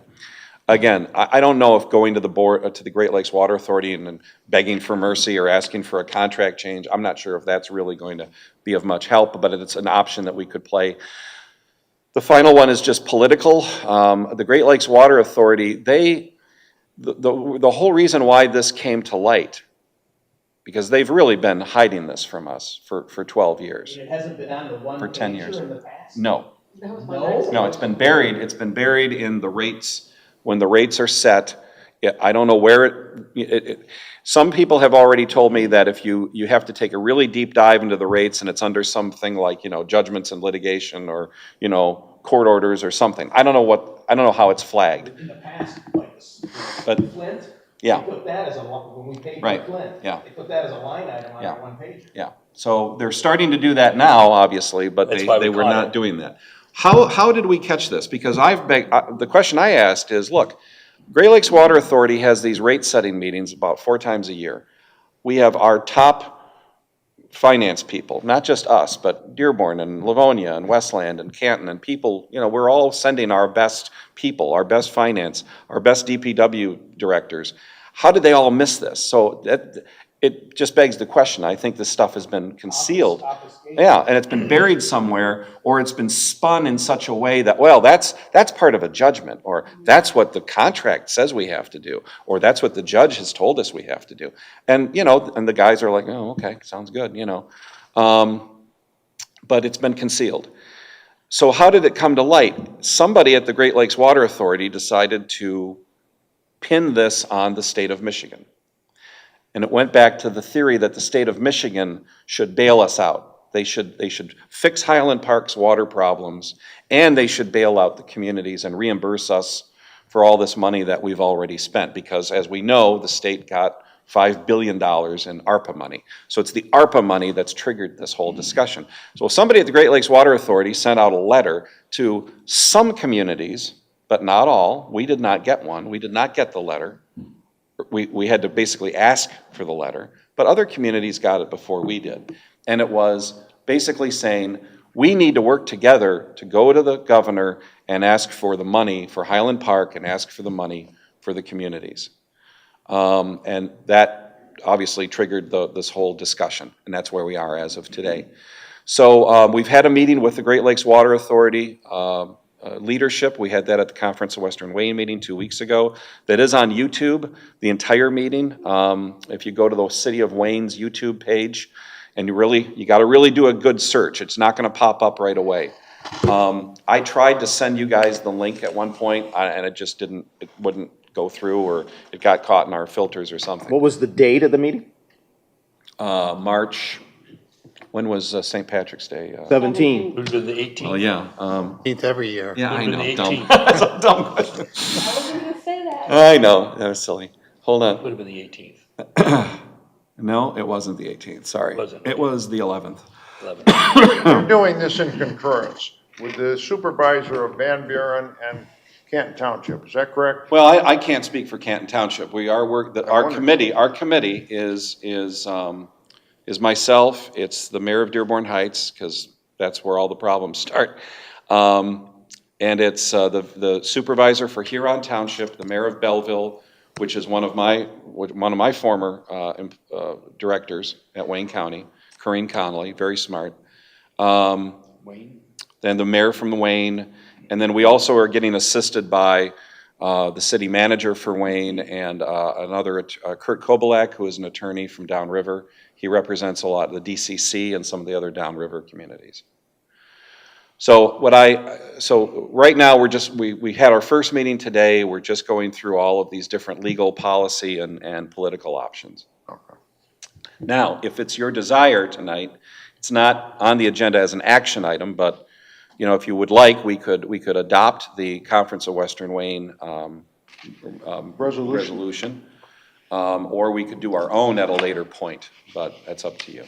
Again, I don't know if going to the board, to the Great Lakes Water Authority and begging for mercy or asking for a contract change, I'm not sure if that's really going to be of much help, but it's an option that we could play. The final one is just political. The Great Lakes Water Authority, the whole reason why this came to light, because they've really been hiding this from us for 12 years. It hasn't been on the one For 10 pager years. in the past? No. No? No, it's been buried in the rates. When the rates are set, I don't know where some people have already told me that if you have to take a really deep dive into the rates and it's under something like, judgments and litigation or, court orders or something. I don't know how it's flagged. In the past, like But, Flint, yeah. they put that as when we paid Right, for Flint. yeah. They put that as a line item on Yeah. our one page. Yeah, so they're starting to do that now, obviously, but That's why we they were caught not it. doing that. How did we catch this? Because the question I asked is, look, Great Lakes Water Authority has these rate-setting meetings about 4 times a year. We have our top finance people, not just us, but Dearborn and Livonia and Westland and Canton and people, we're all sending our best people, our best finance, our best DPW directors. How did they all miss this? So it just begs the question. I think this stuff has been concealed. Yeah, and it's been buried somewhere, or it's been spun in such a way that, well, that's part of a judgment, or that's what the contract says we have to do, or that's what the judge has told us we have to do. And, and the guys are like, oh, okay, sounds good, but it's been concealed. So how did it come to light? Somebody at the Great Lakes Water Authority decided to pin this on the state of Michigan. And it went back to the theory that the state of Michigan should bail us out. They should fix Highland Park's water problems, and they should bail out the communities and reimburse us for all this money that we've already spent. Because as we know, the state got $5 billion in ARPA money. So it's the ARPA money that's triggered this whole discussion. So somebody at the Great Lakes Water Authority sent out a letter to some communities, but not all. We did not get one. We did not get the letter. We had to basically ask for the letter, but other communities got it before we did. And it was basically saying, we need to work together to go to the governor and ask for the money for Highland Park and ask for the money for the communities. And that obviously triggered this whole discussion, and that's where we are as of today. So we've had a meeting with the Great Lakes Water Authority leadership. We had that at the Conference of Western Wayne meeting 2 weeks ago. That is on YouTube, the entire meeting. If you go to the City of Wayne's YouTube page, and you got to really do a good search. It's not going to pop up right away. I tried to send you guys the link at one point, and it wouldn't go through, or it got caught in our filters or something. What was the date of the meeting? March. When was St. Patrick's Day? 17. It would have been the 18th. Oh, yeah. Every year. Yeah, I Would've know, been the dumb. 18th. That's a dumb question. I wasn't gonna say that. I know, that was silly. Hold on. Would have been the 18th. No, it wasn't the 18th, sorry. Wasn't. It was the 11th. 11th. I'm doing this in concurrence with the supervisor of Van Buren and Canton Township, is that correct? Well, I can't speak for Canton Township. We are our committee is myself, it's the mayor of Dearborn Heights, because that's where all the problems start. And it's the supervisor for Huron Township, the mayor of Belleville, which is one of my former directors at Wayne County, Corinne Connolly, very smart. Wayne? Then the mayor from Wayne, and then we also are getting assisted by the city manager for Wayne and another, Kurt Kobolak, who is an attorney from downriver. He represents a lot of the DCC and some of the other downriver communities. So right now we had our first meeting today. We're just going through all of these different legal policy and political options. Okay. Now, if it's your desire tonight, it's not on the agenda as an action item, but if you would like, we could adopt the Conference of Western Wayne resolution, or we could do our own at a later point, but that's up to you.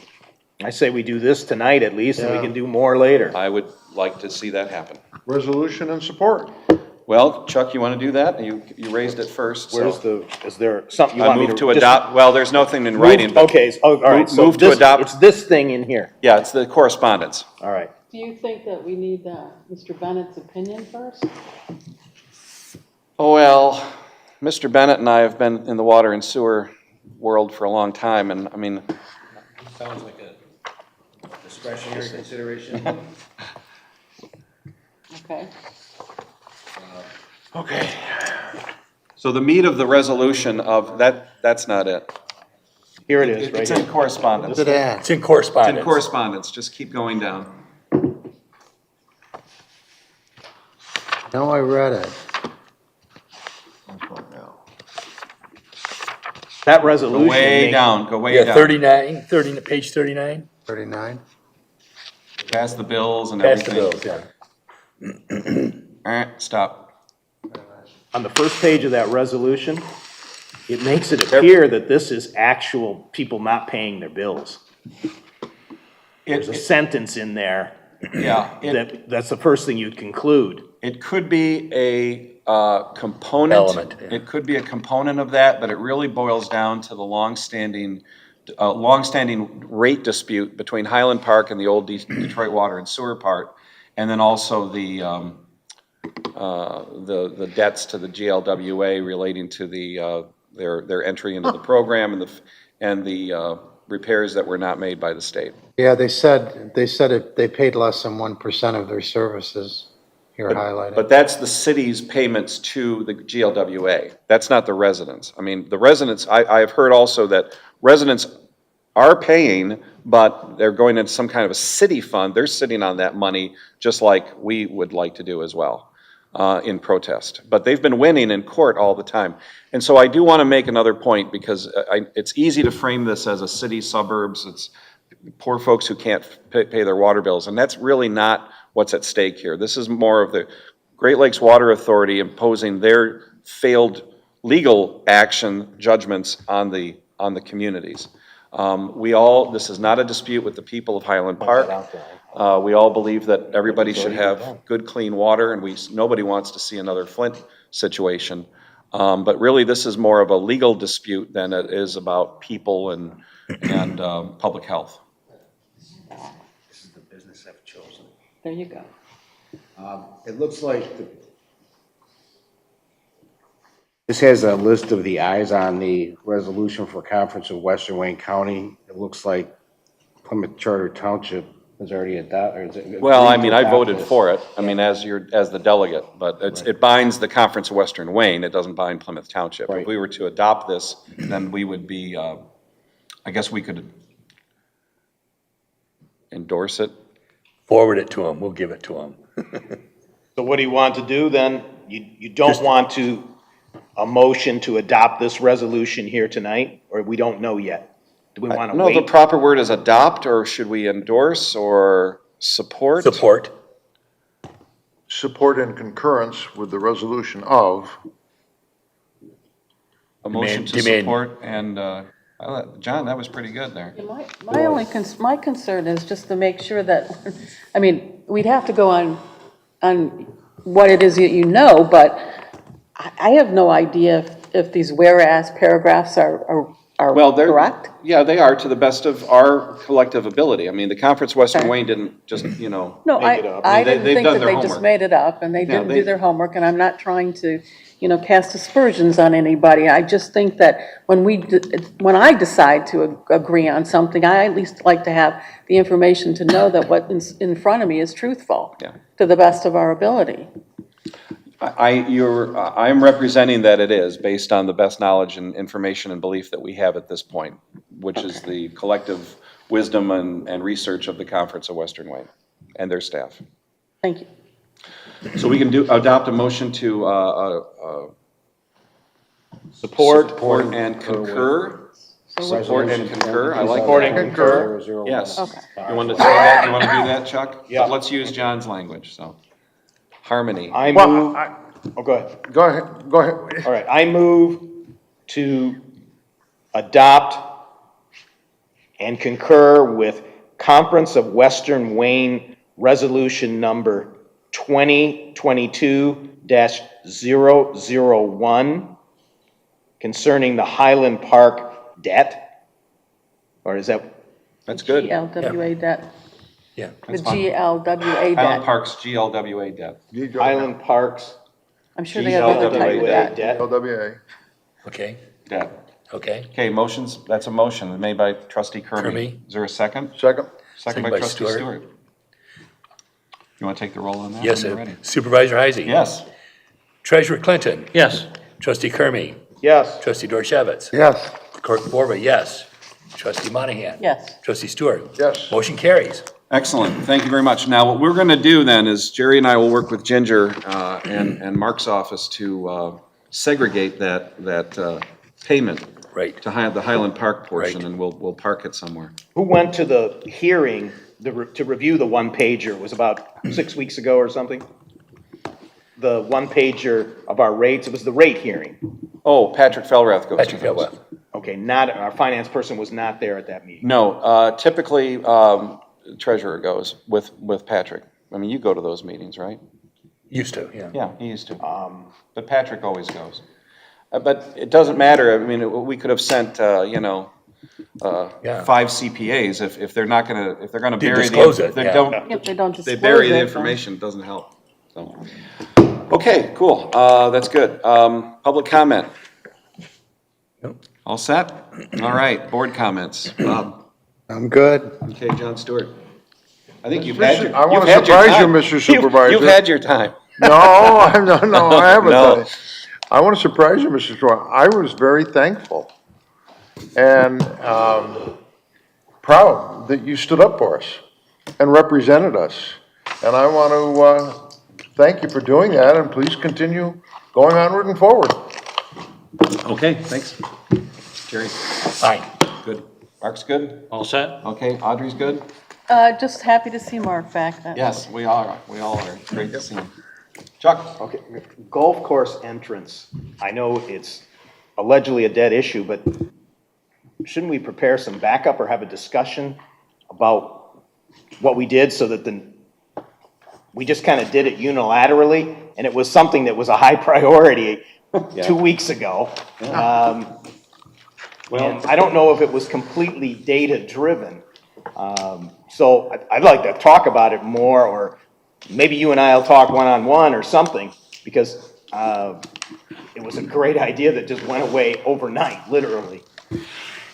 I say we do this tonight at least, and we can do more later. I would like to see that happen. Resolution and support. Well, Chuck, you want to do that? You raised it first, so. Is there something you I want me move to? to adopt, well, there's nothing in writing, but. Okay, all right, so Move to this, adopt. it's this thing in here. Yeah, it's the correspondence. All right. Do you think that we need Mr. Bennett's opinion first? Oh, well, Mr. Bennett and I have been in the water and sewer world for a long time, and I mean. Sounds like a discretionary consideration. Okay. Okay. So the meat of the resolution of, that's not it. Here it is, right It's here. in correspondence. Look at that. It's in It's correspondence. in correspondence, just keep going down. No, I read it. That Go resolution. way makes- down, go way Yeah, down. 39, page 39, 39? Pass the bills and pass the everything. bills, yeah. All right, stop. On the first page of that resolution, it makes it appear that this is actual people not paying their bills. There's a sentence in there Yeah, that's the first thing you'd conclude. it could be a component. Element, yeah. It could be a component of that, but it really boils down to the longstanding rate dispute between Highland Park and the old Detroit Water and Sewer part, and then also the debts to the GLWA relating to their entry into the program and the repairs that were not made by the state. Yeah, they said if they paid less than 1% of their services, here highlighted. But that's the city's payments to the GLWA. That's not the residents. I mean, the residents, I have heard also that residents are paying, but they're going into some kind of a city fund. They're sitting on that money, just like we would like to do as well, in protest. But they've been winning in court all the time. And so I do want to make another point, because it's easy to frame this as a city suburbs. It's poor folks who can't pay their water bills, and that's really not what's at stake here. This is more of the Great Lakes Water Authority imposing their failed legal action judgments on the communities. This is not a dispute with the people of Highland Park. We all believe that everybody should have good, clean water, and nobody wants to see another Flint situation. But really, this is more of a legal dispute than it is about people and public health. This is the business I've chosen. There you go. It looks like this has a list of the ayes on the resolution for conference of Western Wayne County. It looks like Plymouth Charter Township has already adopted. Well, I mean, I voted for it, I mean, as the delegate, but it binds the Conference of Western Wayne, it doesn't bind Plymouth Township. If we were to adopt this, then we would be, I guess we could endorse it. Forward it to them, we'll give it to them. So what do you want to do then? You don't want a motion to adopt this resolution here tonight, or we don't know yet? Do we want to No, wait? the proper word is adopt, or should we endorse or support? Support. Support and concurrence with the resolution of. A motion to Demand. support, and, John, that was pretty good there. My only, my concern is just to make sure that, I mean, we'd have to go on what it is that you know, but I have no idea if these whereas paragraphs are Well, they're correct. Yeah, they are, to the best of our collective ability. I mean, the Conference of Western Wayne didn't just, No, make it up. I They've didn't think done that their they just homework. made it up, and they Yeah, didn't do their homework, and I'm not trying to, cast aspersions on anybody. I just think that when I decide to agree on something, I at least like to have the information to know that what's in front of me is truthful, to the best of our ability. I'm representing that it is, based on the best knowledge and information and belief that we have at this point, which is the collective wisdom and research of the Conference of Western Wayne and their staff. Thank you. So we can adopt a motion to Support and concur. Support and concur, I like Support that. and concur. Yes. Okay. You want to say that? You want to do that, Chuck? Yeah. But let's use John's language, so. Harmony. I move, go ahead. Go ahead. All right, I move to adopt and concur with Conference of Western Wayne Resolution Number 2022-001 concerning the Highland Park debt? Or is that? That's good. GLWA debt. Yeah. The GLWA Highland debt. Parks GLWA debt. Highland Parks I'm sure they have other type of GLWA debt. LWA. Okay, Debt. okay. Okay, motions, that's a motion made by trustee Kermy. Kermy. Is there a second? Second. Second by trustee Stewart. You want to take the roll on that? Yes, when you're ready? Supervisor Heisey. Yes. Treasurer Clinton. Yes. Trustee Kermy. Yes. Trustee Dorchevitz. Yes. Clerk Borba, yes. Trustee Monahan. Yes. Trustee Stewart. Yes. Motion carries. Excellent, thank you very much. Now, what we're going to do then is Jerry and I will work with Ginger and Mark's office to segregate that payment Right. to the Highland Park portion, Right. and we'll park it somewhere. Who went to the hearing to review the one-pager? It was about 6 weeks ago or something? The one-pager of our rates, it was the rate hearing. Oh, Patrick Felrath goes. Patrick to those. Felrath. Okay, not, our finance person was not there at that meeting. No, typically, treasurer goes with Patrick. I mean, you go to those meetings, right? Used to, yeah. Yeah, he used to. But Patrick always goes. But it doesn't matter. I mean, we could have sent, Yeah. 5 CPAs if they're not gonna, if they're gonna Didn't bury disclose the, it, they yeah. don't, If they don't they disclose bury the it, information, it doesn't help. So, okay, cool. That's good. Public comment? Nope. All set? All right, board comments. Bob? I'm good. Okay, John Stewart. I think you've Mr. had your, I wanna you've had your surprise you, time. Mr. Supervisor. You've had your time. No, I haven't No. done it. I want to surprise you, Mr. Strawn. I was very thankful and proud that you stood up for us and represented us. And I want to thank you for doing that, and please continue going onward and forward. Okay, thanks. Jerry? Fine. Good. Mark's good? All set? Okay, Audrey's good? Just happy to see Mark back. Yes, we are. We all are. Great to see him. Chuck? Okay, golf course entrance. I know it's allegedly a dead issue, but shouldn't we prepare some backup or have a discussion about what we did so that we just kind of did it unilaterally, and it was something that was a high priority 2 weeks ago. And I don't know if it was completely data-driven. So I'd like to talk about it more, or maybe you and I will talk one-on-one or something, because it was a great idea that just went away overnight, literally.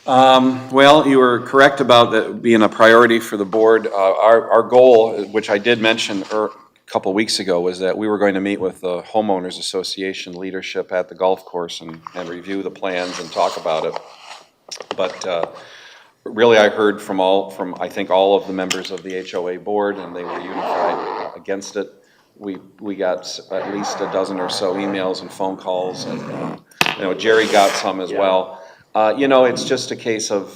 Well, you were correct about that being a priority for the board. Our goal, which I did mention a couple weeks ago, was that we were going to meet with the homeowners association leadership at the golf course and review the plans and talk about it. But really, I heard from I think all of the members of the HOA board, and they were unified against it. We got at least a dozen or so emails and phone calls, and Jerry got some as well. It's just a case of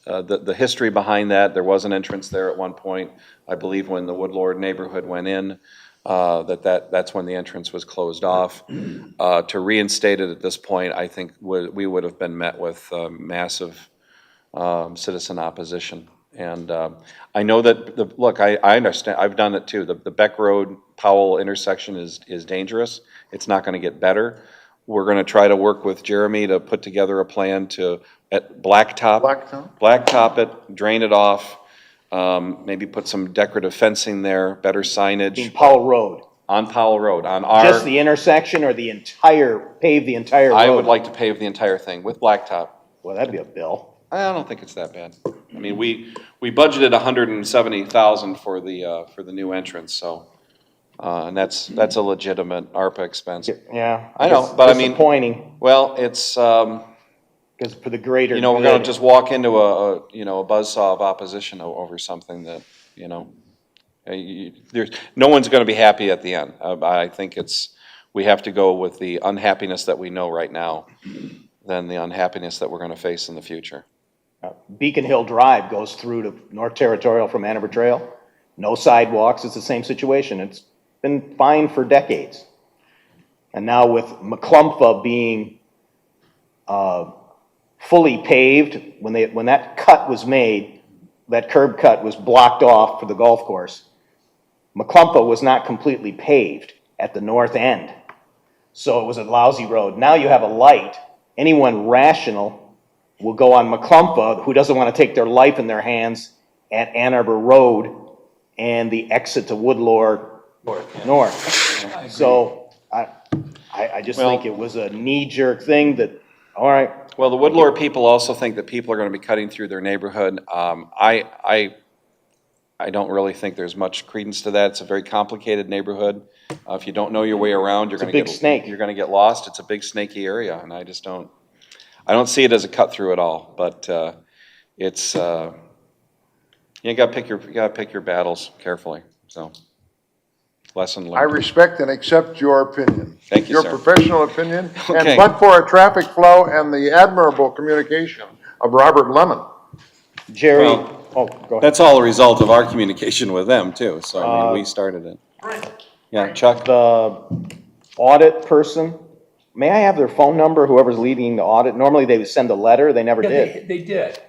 the history behind that. There was an entrance there at one point. I believe when the Woodlord neighborhood went in, that's when the entrance was closed off. To reinstate it at this point, I think we would have been met with massive citizen opposition. And I know that, look, I understand, I've done it too. The Beck Road Powell intersection is dangerous. It's not gonna get better. We're gonna try to work with Jeremy to put together a plan to blacktop it, drain it off, maybe put some decorative fencing there, better signage. In Powell Road. On Powell Road, on our. Just the intersection or pave the entire road? I would like to pave the entire thing with blacktop. Well, that'd be a bill. I don't think it's that bad. I mean, we budgeted $170,000 for the new entrance, so, and that's a legitimate ARPA expense. Yeah. I know, but I mean. Disappointing. Well, it's, because for the greater we're good. gonna just walk into a buzzsaw of opposition over something that, no one's gonna be happy at the end. I think we have to go with the unhappiness that we know right now than the unhappiness that we're gonna face in the future. Beacon Hill Drive goes through to North Territorial from Hanover Trail. No sidewalks, it's the same situation. It's been fine for decades. And now with McClumpha being fully paved, when that cut was made, that curb cut was blocked off for the golf course. McClumpa was not completely paved at the north end. So it was a lousy road. Now you have a light. Anyone rational will go on McClumpa who doesn't want to take their life in their hands at Ann Arbor Road and the exit to Woodlore North. So I just think it was a knee-jerk thing that, all right. Well, the Woodlore people also think that people are gonna be cutting through their neighborhood. I don't really think there's much credence to that. It's a very complicated neighborhood. If you don't know your way around, you're gonna get. It's a big snake. You're gonna get lost. It's a big snaky area, and I don't see it as a cut through at all, but, it's, you gotta pick your battles carefully, so. Lesson I learned. respect and accept your opinion. Thank you, Your sir. professional opinion, Okay. and but for a traffic flow and the admirable communication of Robert Lemon. Jerry, Well, go ahead. That's all a result of our communication with them too, so I mean, we started it. Yeah, Chuck? The audit person, may I have their phone number, whoever's leading the audit? Normally they would send a letter, they never Yeah, did. They did.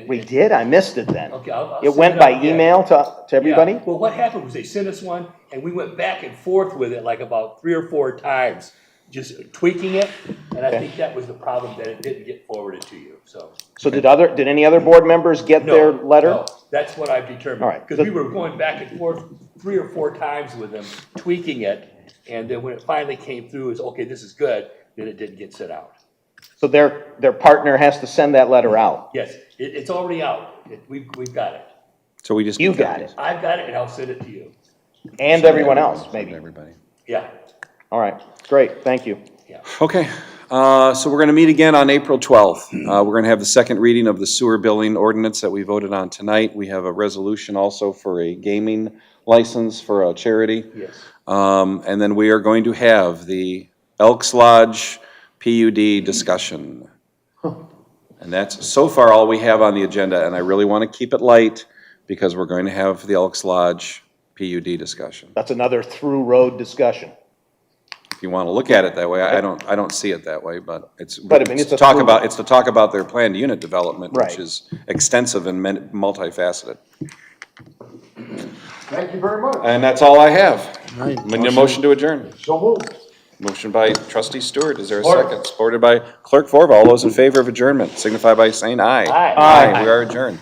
We did? I missed it then. Okay, I'll It send went it by out again. email to everybody? Yeah. Well, what happened was they sent us one, and we went back and forth with it like about 3 or 4 times, just tweaking it, and I Okay. think that was the problem, that it didn't get forwarded to you, so. So did any other board members get their No, letter? no, that's what I've determined. All right. Because we were going back and forth 3 or 4 times with them, tweaking it, and then when it finally came through, it's, okay, this is good, then it didn't get sent out. So their partner has to send that letter out? Yes, it's already out, we've got it. So we just. You got it? I've got it, and I'll send it to you. And everyone else, maybe? Everybody. Yeah. All right, great, thank you. Okay, so we're gonna meet again on April 12th. We're gonna have the second reading of the sewer billing ordinance that we voted on tonight. We have a resolution also for a gaming license for a charity. Yes. And then we are going to have the Elks Lodge PUD discussion. And that's so far all we have on the agenda, and I really want to keep it light because we're going to have the Elks Lodge PUD discussion. That's another through road discussion. If you want to look at it that way, I don't see it that way, but it's. But I mean, it's to a talk through- about, it's to talk about their planned unit development, Right. which is extensive and multifaceted. Thank you very much. And that's all I have. We need a motion to adjourn. So moved. Motion by trustee Stewart, is there a second? Supported by clerk Forva. All those in favor of adjournment signify by saying aye. Aye. Aye, we are adjourned.